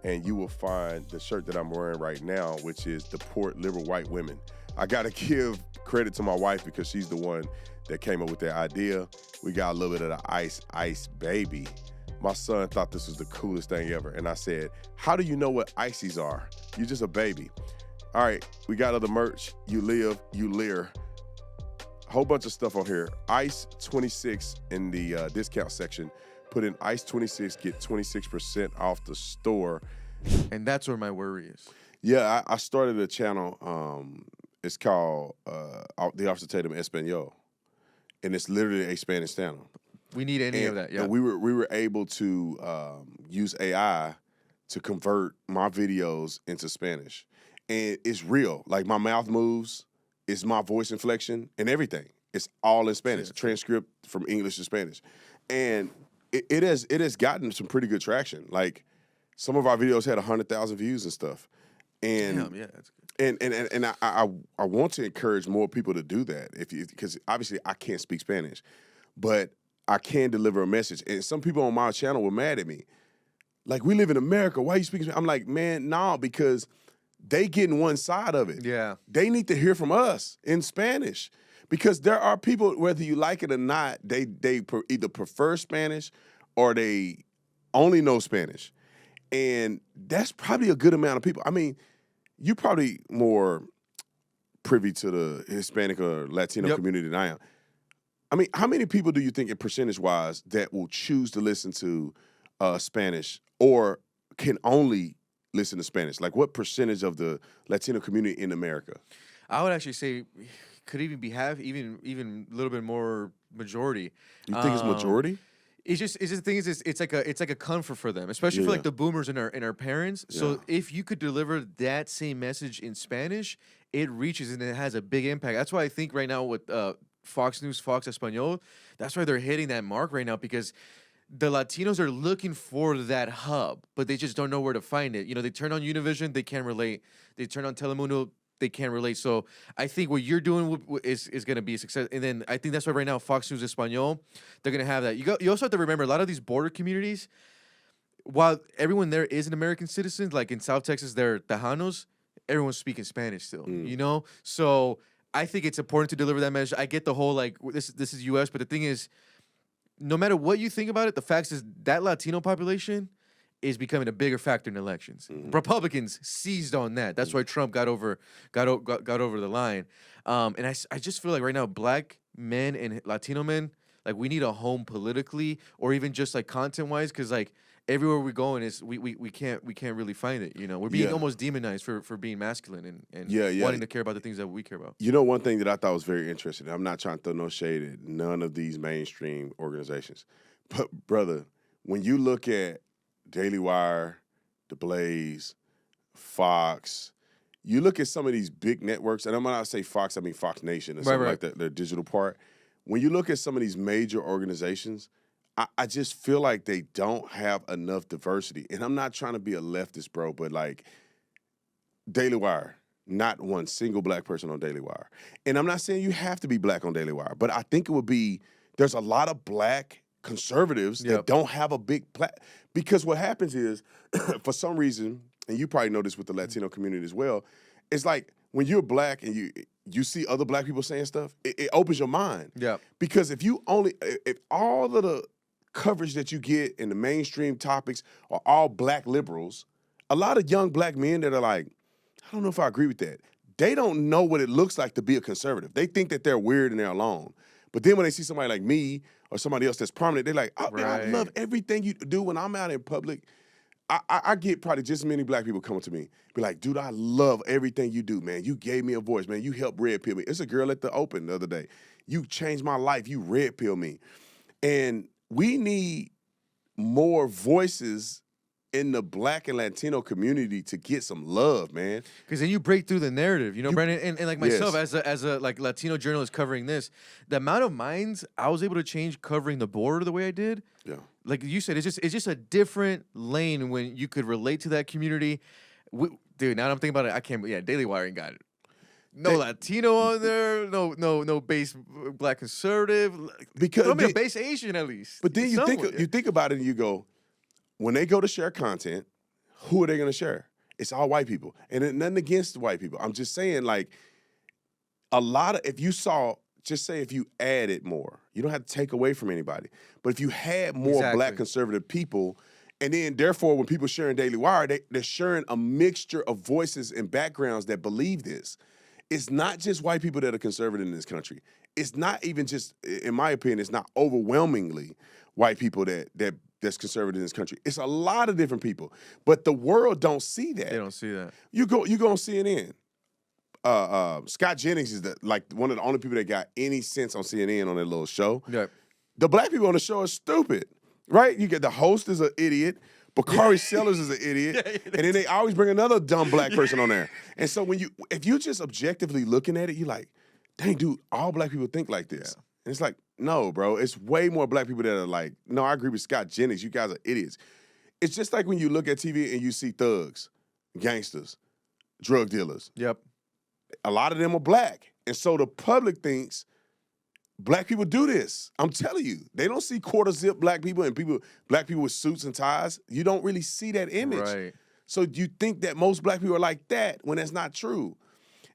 and you will find the shirt that I'm wearing right now, which is Deport Liberal White Women. I got to give credit to my wife because she's the one that came up with that idea. We got a little bit of the ice baby. My son thought this was the coolest thing ever. And I said, how do you know what ices are? You're just a baby. All right, we got other merch. You live, you leer. Whole bunch of stuff on here. ICE 26 in the discount section. Put in ICE 26, get 26% off the store. And that's where my worry is. Yeah, I started a channel. It's called The Officer Tatum Espanol. And it's literally a Spanish channel. We need any of that. Yeah. And we were able to use AI to convert my videos into Spanish, and it's real. Like my mouth moves, it's my voice inflection and everything. It's all in Spanish. Transcript from English to Spanish, and it has gotten some pretty good traction. Like some of our videos had 100,000 views and stuff. And Damn, yeah, that's good. And I want to encourage more people to do that because obviously I can't speak Spanish, but I can deliver a message. And some people on my channel were mad at me. Like, we live in America. Why are you speaking Spanish? I'm like, man, no, because they getting one side of it. Yeah. They need to hear from us in Spanish. Because there are people, whether you like it or not, they either prefer Spanish or they only know Spanish. And that's probably a good amount of people. I mean, you're probably more privy to the Hispanic or Latino community than I am. I mean, how many people do you think, percentage-wise, that will choose to listen to Spanish or can only listen to Spanish? Like, what percentage of the Latino community in America? I would actually say could even be half, even a little bit more majority. You think it's majority? It's just the thing is it's like a comfort for them, especially for like the boomers and our parents. So if you could deliver that same message in Spanish, it reaches and it has a big impact. That's why I think right now with Fox News, Fox Espanol, that's why they're hitting that mark right now, because the Latinos are looking for that hub, but they just don't know where to find it. You know, they turn on Univision, they can't relate. They turn on Telemundo, they can't relate. So I think what you're doing is going to be a success. And then I think that's why right now Fox News Espanol, they're going to have that. You also have to remember a lot of these border communities, while everyone there is an American citizen, like in South Texas, they're Tejanos, everyone's speaking Spanish still, you know? So I think it's important to deliver that message. I get the whole, like, this is U.S., but the thing is, no matter what you think about it, the fact is that Latino population is becoming a bigger factor in elections. Republicans seized on that. That's why Trump got over the line. And I just feel like right now, black men and Latino men, like, we need a home politically or even just like content wise, because like everywhere we're going is we can't really find it. You know, we're being almost demonized for being masculine and wanting to care about the things that we care about. You know, one thing that I thought was very interesting, I'm not trying to throw no shade at none of these mainstream organizations, but brother, when you look at Daily Wire, The Blaze, Fox, you look at some of these big networks, and I'm not say Fox, I mean Fox Nation or something like that, the digital part. When you look at some of these major organizations, I just feel like they don't have enough diversity. And I'm not trying to be a leftist, bro, but like Daily Wire, not one single black person on Daily Wire. And I'm not saying you have to be black on Daily Wire, but I think it would be, there's a lot of black conservatives that don't have a big because what happens is, for some reason, and you probably know this with the Latino community as well, it's like when you're black and you see other black people saying stuff, it opens your mind. Yeah. Because if all of the coverage that you get in the mainstream topics are all black liberals, a lot of young black men that are like, I don't know if I agree with that. They don't know what it looks like to be a conservative. They think that they're weird and they're alone. But then when they see somebody like me or somebody else that's prominent, they're like, oh, man, I love everything you do when I'm out in public. I get probably just as many black people coming to me, be like, dude, I love everything you do, man. You gave me a voice, man. You helped red pill me. It's a girl at the Open the other day. You changed my life. You red pill me. And we need more voices in the black and Latino community to get some love, man. Because then you break through the narrative, you know, Brandon, and like myself as a like Latino journalist covering this, the amount of minds I was able to change covering the border the way I did. Yeah. Like you said, it's just a different lane when you could relate to that community. Dude, now that I'm thinking about it, I can't. Yeah, Daily Wire ain't got it. No Latino on there. No base black conservative. Because I mean, a base Asian at least. But then you think about it and you go, when they go to share content, who are they going to share? It's all white people, and nothing against white people. I'm just saying, like, if you added more, you don't have to take away from anybody, but if you had more black conservative people, and then therefore when people sharing Daily Wire, they're sharing a mixture of voices and backgrounds that believe this. It's not just white people that are conservative in this country. It's not even just, in my opinion, it's not overwhelmingly white people that's conservative in this country. It's a lot of different people, but the world don't see that. They don't see that. You go on CNN. Scott Jennings is one of the only people that got any sense on CNN on that little show. Yeah. The black people on the show are stupid, right? You get the host is an idiot. Bakari Sellers is an idiot. And then they always bring another dumb black person on there. And so if you just objectively looking at it, you're like, dang, dude, all black people think like this. And it's like, no, bro, it's way more black people that are like, no, I agree with Scott Jennings. You guys are idiots. It's just like when you look at TV and you see thugs, gangsters, drug dealers. Yep. A lot of them are black. And so the public thinks black people do this. I'm telling you. They don't see quarter zip black people and black people with suits and ties. You don't really see that image. Right. So you think that most black people are like that when that's not true.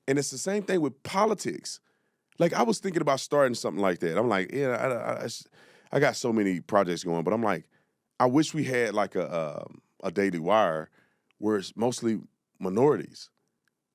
And it's the same thing with politics. Like, I was thinking about starting something like that. I'm like, yeah, I got so many projects going, but I'm like, I wish we had like a Daily Wire where it's mostly minorities,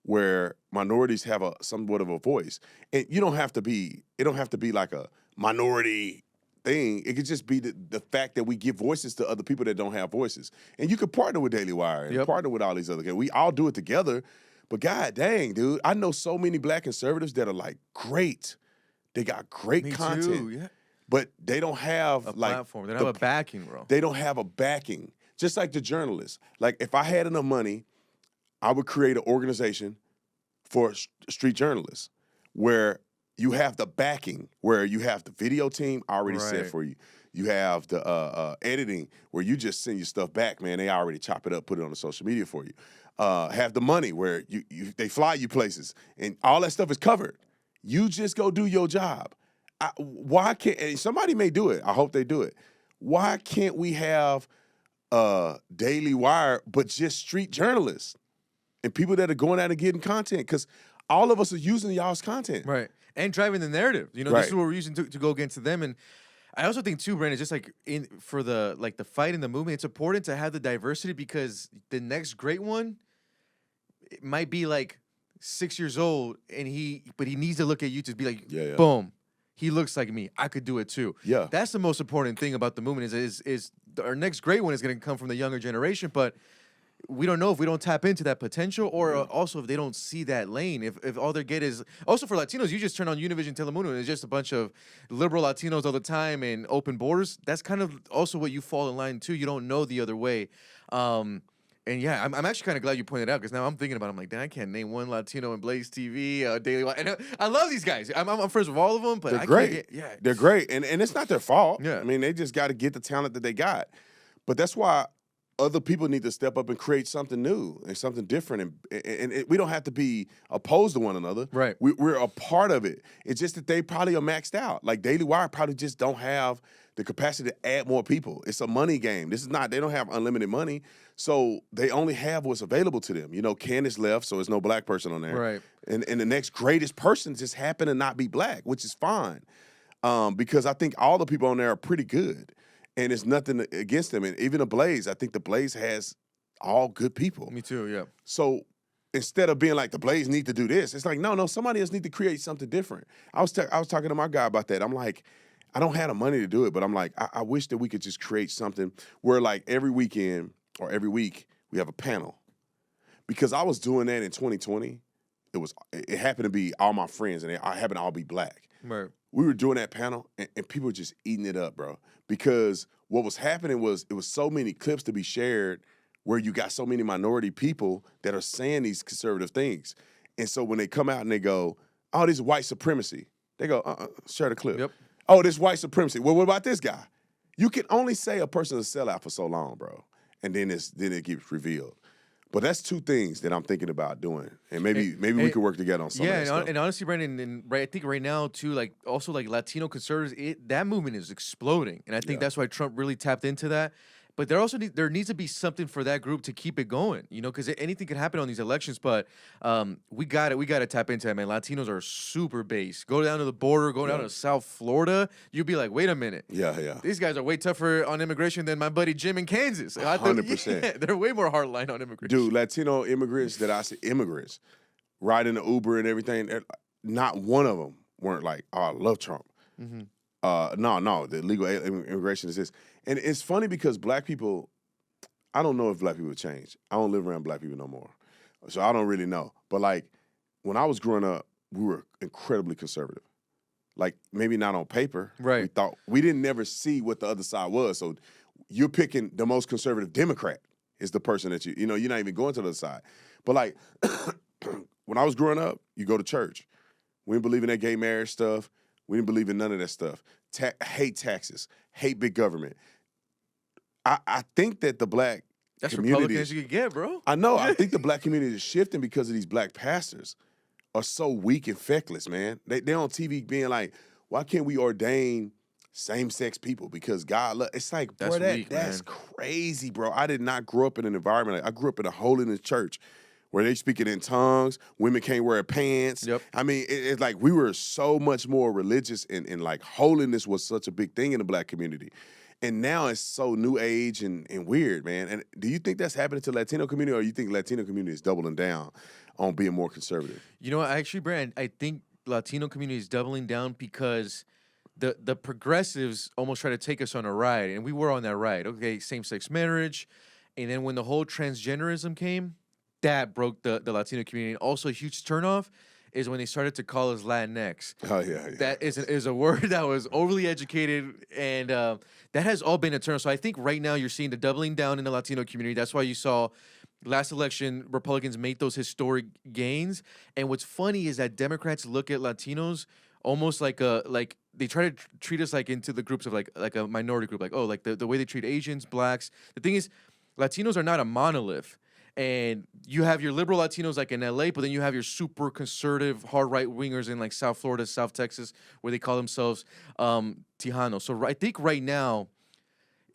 where minorities have somewhat of a voice. And it don't have to be like a minority thing. It could just be the fact that we give voices to other people that don't have voices. And you could partner with Daily Wire and partner with all these other guys. We all do it together. But god dang, dude, I know so many black conservatives that are like great. They got great content. Me too, yeah. But they don't have A like platform. They don't have a backing, bro. They don't have a backing. Just like the journalists. Like, if I had enough money, I would create an organization for street journalists where you have the backing, where you have the video team already set for you. You have the editing where you just send your stuff back, man. They already chop it up, put it on the social media for you. Have the money where they fly you places and all that stuff is covered. You just go do your job. Why can't, and somebody may do it. I hope they do it. Why can't we have Daily Wire, but just street journalists and people that are going out and getting content? Because all of us are using y'all's content. Right. And driving the narrative. You know, this is what we're using to go against them. And I also think too, Brandon, just like for the fight in the movement, it's important to have the diversity because the next great one, it might be like 6 years old and he needs to look at you to be like, boom. He looks like me. I could do it too. Yeah. That's the most important thing about the movement is our next great one is going to come from the younger generation, but we don't know if we don't tap into that potential or also if they don't see that lane. If all they get is... Also for Latinos, you just turn on Univision Telemundo and it's just a bunch of liberal Latinos all the time and open borders. That's kind of also what you fall in line to. You don't know the other way. And yeah, I'm actually kind of glad you pointed out because now I'm thinking about it. I'm like, damn, I can't name one Latino in Blaze TV, Daily Wire. And I love these guys. I'm friends with all of them, but they're I great. Can't get, They're great. And it's not their fault. Yeah. I mean, they just got to get the talent that they got. But that's why other people need to step up and create something new and something different. And we don't have to be opposed to one another. Right. We're a part of it. It's just that they probably are maxed out. Like Daily Wire probably just don't have the capacity to add more people. It's a money game. They don't have unlimited money. So they only have what's available to them. You know, Candace left, so there's no black person on there. Right. And the next greatest person just happened to not be black, which is fine. Because I think all the people on there are pretty good. And it's nothing against them. And even the Blaze, I think the Blaze has all good people. Me too, yeah. So instead of being like, the Blaze need to do this, it's like, no, somebody else need to create something different. I was talking to my guy about that. I'm like, I don't have the money to do it, but I'm like, I wish that we could just create something where like every weekend or every week we have a panel. Because I was doing that in 2020. It happened to be all my friends, and I happened to all be black. Right. We were doing that panel, and people were just eating it up, bro. Because what was happening was it was so many clips to be shared where you got so many minority people that are saying these conservative things. And so when they come out and they go, oh, this is white supremacy. They go, share the clip. Yep. Oh, this white supremacy. Well, what about this guy? You can only say a person is a sellout for so long, bro. And then it gets revealed. But that's two things that I'm thinking about doing, and maybe we could work together on some of that stuff. And honestly, Brandon, I think right now too, like also like Latino conservatives, that movement is exploding, and I think that's why Trump really tapped into that. But there needs to be something for that group to keep it going, you know, because anything could happen on these elections. But we got to tap into that, man. Latinos are super based. Go down to the border, go down to South Florida, you'd be like, wait a minute, these guys are way tougher on immigration than my buddy Jim in Kansas. 100%. Yeah, they're way more hardline on immigration. Dude, Latino immigrants that I see, immigrants riding the Uber and everything, not one of them weren't like, oh, I love Trump. Mm-hmm. No, the legal immigration is this. And it's funny because black people, I don't know if black people change. I don't live around black people no more. So I don't really know. But like, when I was growing up, we were incredibly conservative. Like maybe not on paper. Right. We didn't never see what the other side was. So you're picking the most conservative Democrat is the person that you're not even going to the other side. But like when I was growing up, you go to church. We didn't believe in that gay marriage stuff. We didn't believe in none of that stuff. Hate taxes, hate big government. I think that the black That's community, Republican as you could get, bro. I know. I think the black community is shifting because of these black pastors are so weak and feckless, man. They're on TV being like, why can't we ordain same-sex people? Because God loves. It's like, That's bro, weak, that's man. crazy, bro. I did not grow up in an environment like I grew up in a holiness church where they speaking in tongues, women can't wear pants. Yep. I mean, it's like we were so much more religious and like holiness was such a big thing in the black community. And now it's so new age and weird, man. And do you think that's happening to the Latino community, or you think Latino community is doubling down on being more conservative? You know, actually, Brand, I think Latino community is doubling down because the progressives almost try to take us on a ride, and we were on that ride. Okay, same-sex marriage, and then when the whole transgenderism came, that broke the Latino community. And also a huge turnoff is when they started to call us Latinx. Oh, yeah. That is a word that was overly educated, and that has all been a turn. So I think right now you're seeing the doubling down in the Latino community. That's why you saw last election Republicans make those historic gains. And what's funny is that Democrats look at Latinos almost like they try to treat us like into the groups of like a minority group, like the way they treat Asians, blacks. The thing is, Latinos are not a monolith. And you have your liberal Latinos like in LA, but then you have your super conservative, hard right wingers in like South Florida, South Texas, where they call themselves Tejanos. So I think right now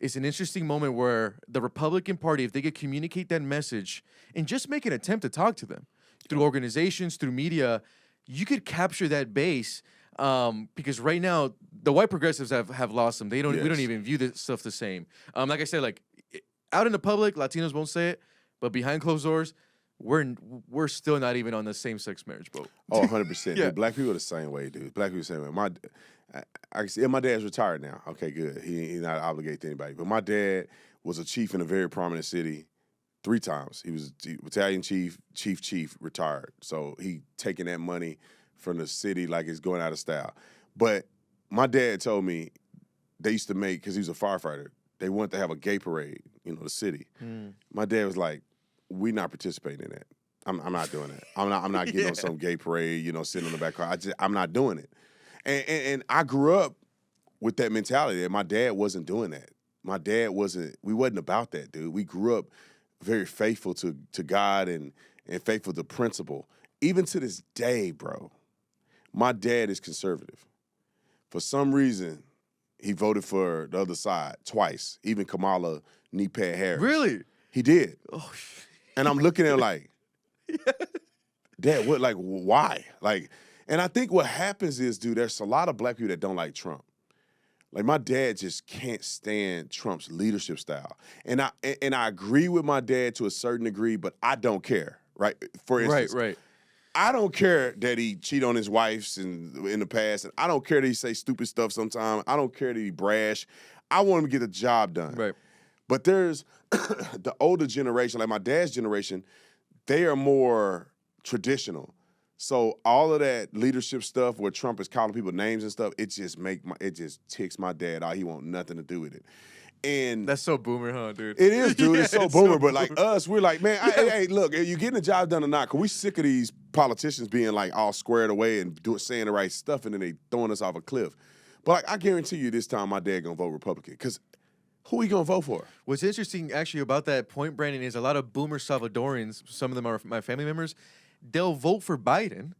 it's an interesting moment where the Republican Party, if they could communicate that message and just make an attempt to talk to them through organizations, through media, you could capture that base. Because right now the white progressives have lost them. We don't even view this stuff the same. Like I said, like out in the public, Latinos won't say it. But behind closed doors, we're still not even on the same-sex marriage boat. Oh, 100%. Yeah. Dude, black people are the same way, dude. Black people the same way. I can see, and my dad's retired now. Okay, good. He's not obligated to anybody. But my dad was a chief in a very prominent city 3 times. He was battalion chief, retired. So he taking that money from the city like it's going out of style. But my dad told me they used to make, because he was a firefighter, they wanted to have a gay parade, the city. My dad was like, we not participating in that. I'm not doing that. I'm not getting on some gay parade, sitting on the back car. I'm not doing it. And I grew up with that mentality that my dad wasn't doing that. My dad we wasn't about that, dude. We grew up very faithful to God and faithful to principle. Even to this day, bro, my dad is conservative. For some reason, he voted for the other side twice. Even Kamala knee-pad Harris. Really? He did. Oh, and I'm looking at him like, Dad, what? Like, why? Like, and I think what happens is, dude, there's a lot of black people that don't like Trump. Like, my dad just can't stand Trump's leadership style. And I agree with my dad to a certain degree, but I don't care, right? For instance, right. I don't care that he cheat on his wives in the past, and I don't care that he say stupid stuff sometimes. I don't care that he brash. I want him to get the job done. Right. But there's the older generation, like my dad's generation, they are more traditional. So all of that leadership stuff where Trump is calling people names and stuff, it just ticks my dad out. He want nothing to do with it. And That's so boomer, huh, dude? it is, dude. Yeah, it's so it's boomer. so But like boomer. us, we're like, man, hey, look, are you getting the job done or not? Because we sick of these politicians being like all squared away and saying the right stuff, and then they throwing us off a cliff. But like, I guarantee you this time my dad gonna vote Republican. Because who he gonna vote for? What's interesting actually about that point, Brandon, is a lot of boomer Salvadorians, some of them are my family members, they'll vote for Biden,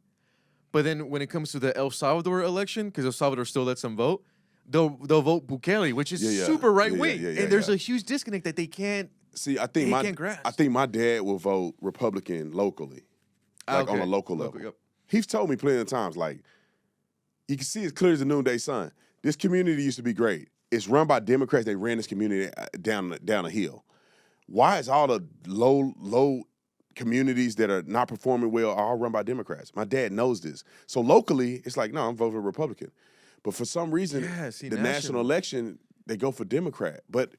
but then when it comes to the El Salvador election, because El Salvador still lets them vote, they'll vote Bukele, which is super right wing, and there's a huge disconnect that they can't. See, I think my dad will vote Republican locally, like on a local level. Yep. He's told me plenty of times, like, you can see as clear as the noonday sun. This community used to be great. It's run by Democrats. They ran this community down a hill. Why is all the low communities that are not performing well are all run by Democrats? My dad knows this. So locally, it's like, no, I'm voting Republican. But for some reason, the national election, they go for Democrat. But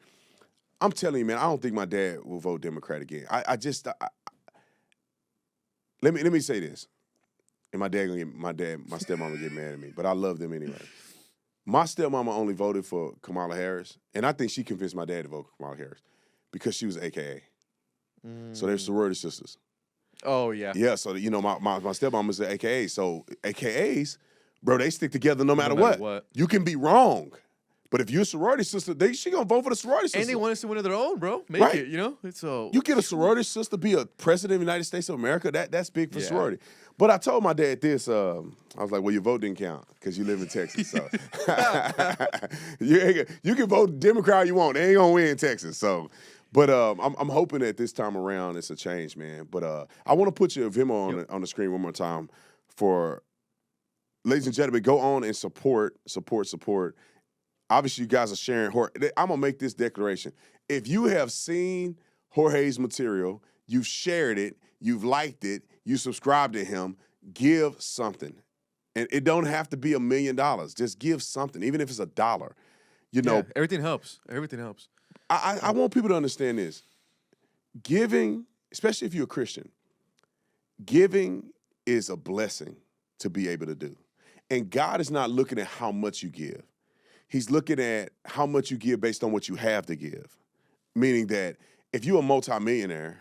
I'm telling you, man, I don't think my dad will vote Democrat again. Let me say this. and my stepmama get mad at me, but I love them anyway. My stepmama only voted for Kamala Harris, and I think she convinced my dad to vote for Kamala Harris because she was AKA. So they're sorority sisters. Oh, yeah. Yeah, so, you know, my stepmama's an AKA. So AKAs, bro, they stick together no matter what. You can be wrong. But if you're a sorority sister, she gonna vote for the sorority sister. And they want us to win of their own, bro. Make it, you know? You get a sorority sister be a president of the United States of America, that's big for sorority. But I told my dad this, I was like, well, your vote didn't count because you live in Texas. So you can vote Democrat you want. They ain't gonna win in Texas. So, but I'm hoping that this time around it's a change, man. But I want to put your Venmo on the screen one more time for, ladies and gentlemen, go on and support. Obviously, you guys are sharing Jorge. I'm going to make this declaration. If you have seen Jorge's material, you've shared it, you've liked it, you subscribe to him, give something. And it don't have to be $1 million. Just give something, even if it's $1. You know, everything helps. Everything helps. I want people to understand this. Giving, especially if you're a Christian, giving is a blessing to be able to do. And God is not looking at how much you give. He's looking at how much you give based on what you have to give. Meaning that if you're a multimillionaire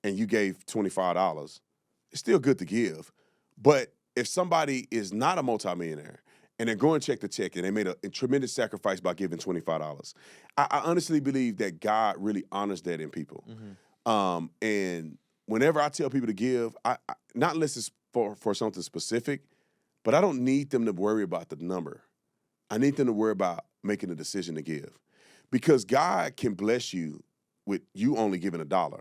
and you gave $25, it's still good to give. But if somebody is not a multimillionaire and they're going check to check and they made a tremendous sacrifice by giving $25, I honestly believe that God really honors that in people. And whenever I tell people to give, I not unless it's for something specific, but I don't need them to worry about the number. I need them to worry about making a decision to give. Because God can bless you with you only giving $1.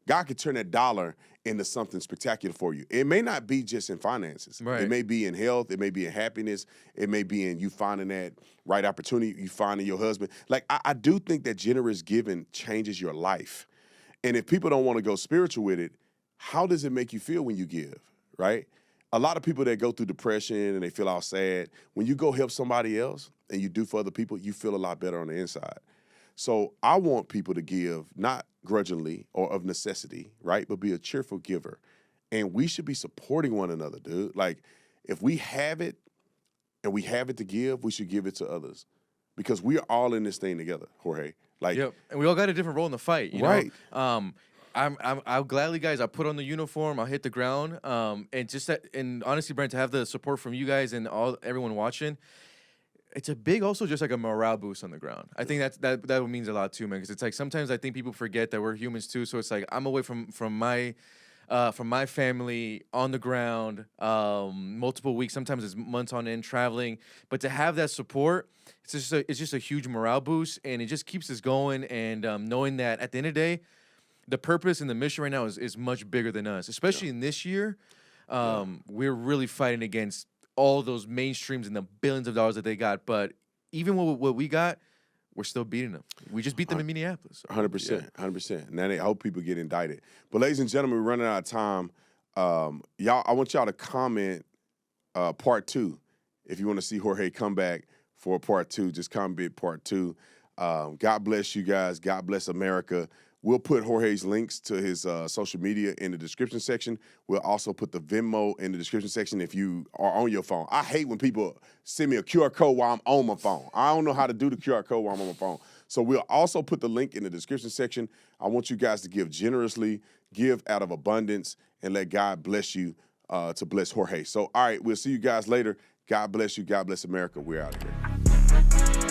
God can turn that $1 into something spectacular for you. It may not be just in finances. Right. It may be in health. It may be in happiness. It may be in you finding that right opportunity, you finding your husband. Like, I do think that generous giving changes your life. And if people don't want to go spiritual with it, how does it make you feel when you give, right? A lot of people that go through depression and they feel all sad, when you go help somebody else and you do for other people, you feel a lot better on the inside. So I want people to give, not grudgingly or of necessity, right, but be a cheerful giver. And we should be supporting one another, dude. Like, if we have it and we have it to give, we should give it to others because we are all in this thing together, Jorge. Like, and we all got a different role in the fight, you right. know? I'll gladly, guys, I'll put on the uniform, I'll hit the ground. And just that, and honestly, Brent, to have the support from you guys and everyone watching, it's a big, also just like a morale boost on the ground. I think that means a lot too, man. Because it's like sometimes I think people forget that we're humans too. So it's like I'm away from my family on the ground, multiple weeks. Sometimes it's months on end traveling. But to have that support, it's just a huge morale boost, and it just keeps us going. And knowing that at the end of the day, the purpose and the mission right now is much bigger than us, especially in this year. We're really fighting against all those mainstreams and the billions of dollars that they got. But even what we got, we're still beating them. We just beat them in Minneapolis. 100%, 100%. Now, I hope people get indicted. But ladies and gentlemen, we're running out of time. Y'all, I want y'all to comment part 2. If you want to see Jorge come back for part 2, just comment part 2. God bless you guys. God bless America. We'll put Jorge's links to his social media in the description section. We'll also put the Venmo in the description section if you are on your phone. I hate when people send me a QR code while I'm on my phone. I don't know how to do the QR code while I'm on my phone. So we'll also put the link in the description section. I want you guys to give generously, give out of abundance, and let God bless you to bless Jorge. So, all right, we'll see you guys later. God bless you. God bless America. We're out of here.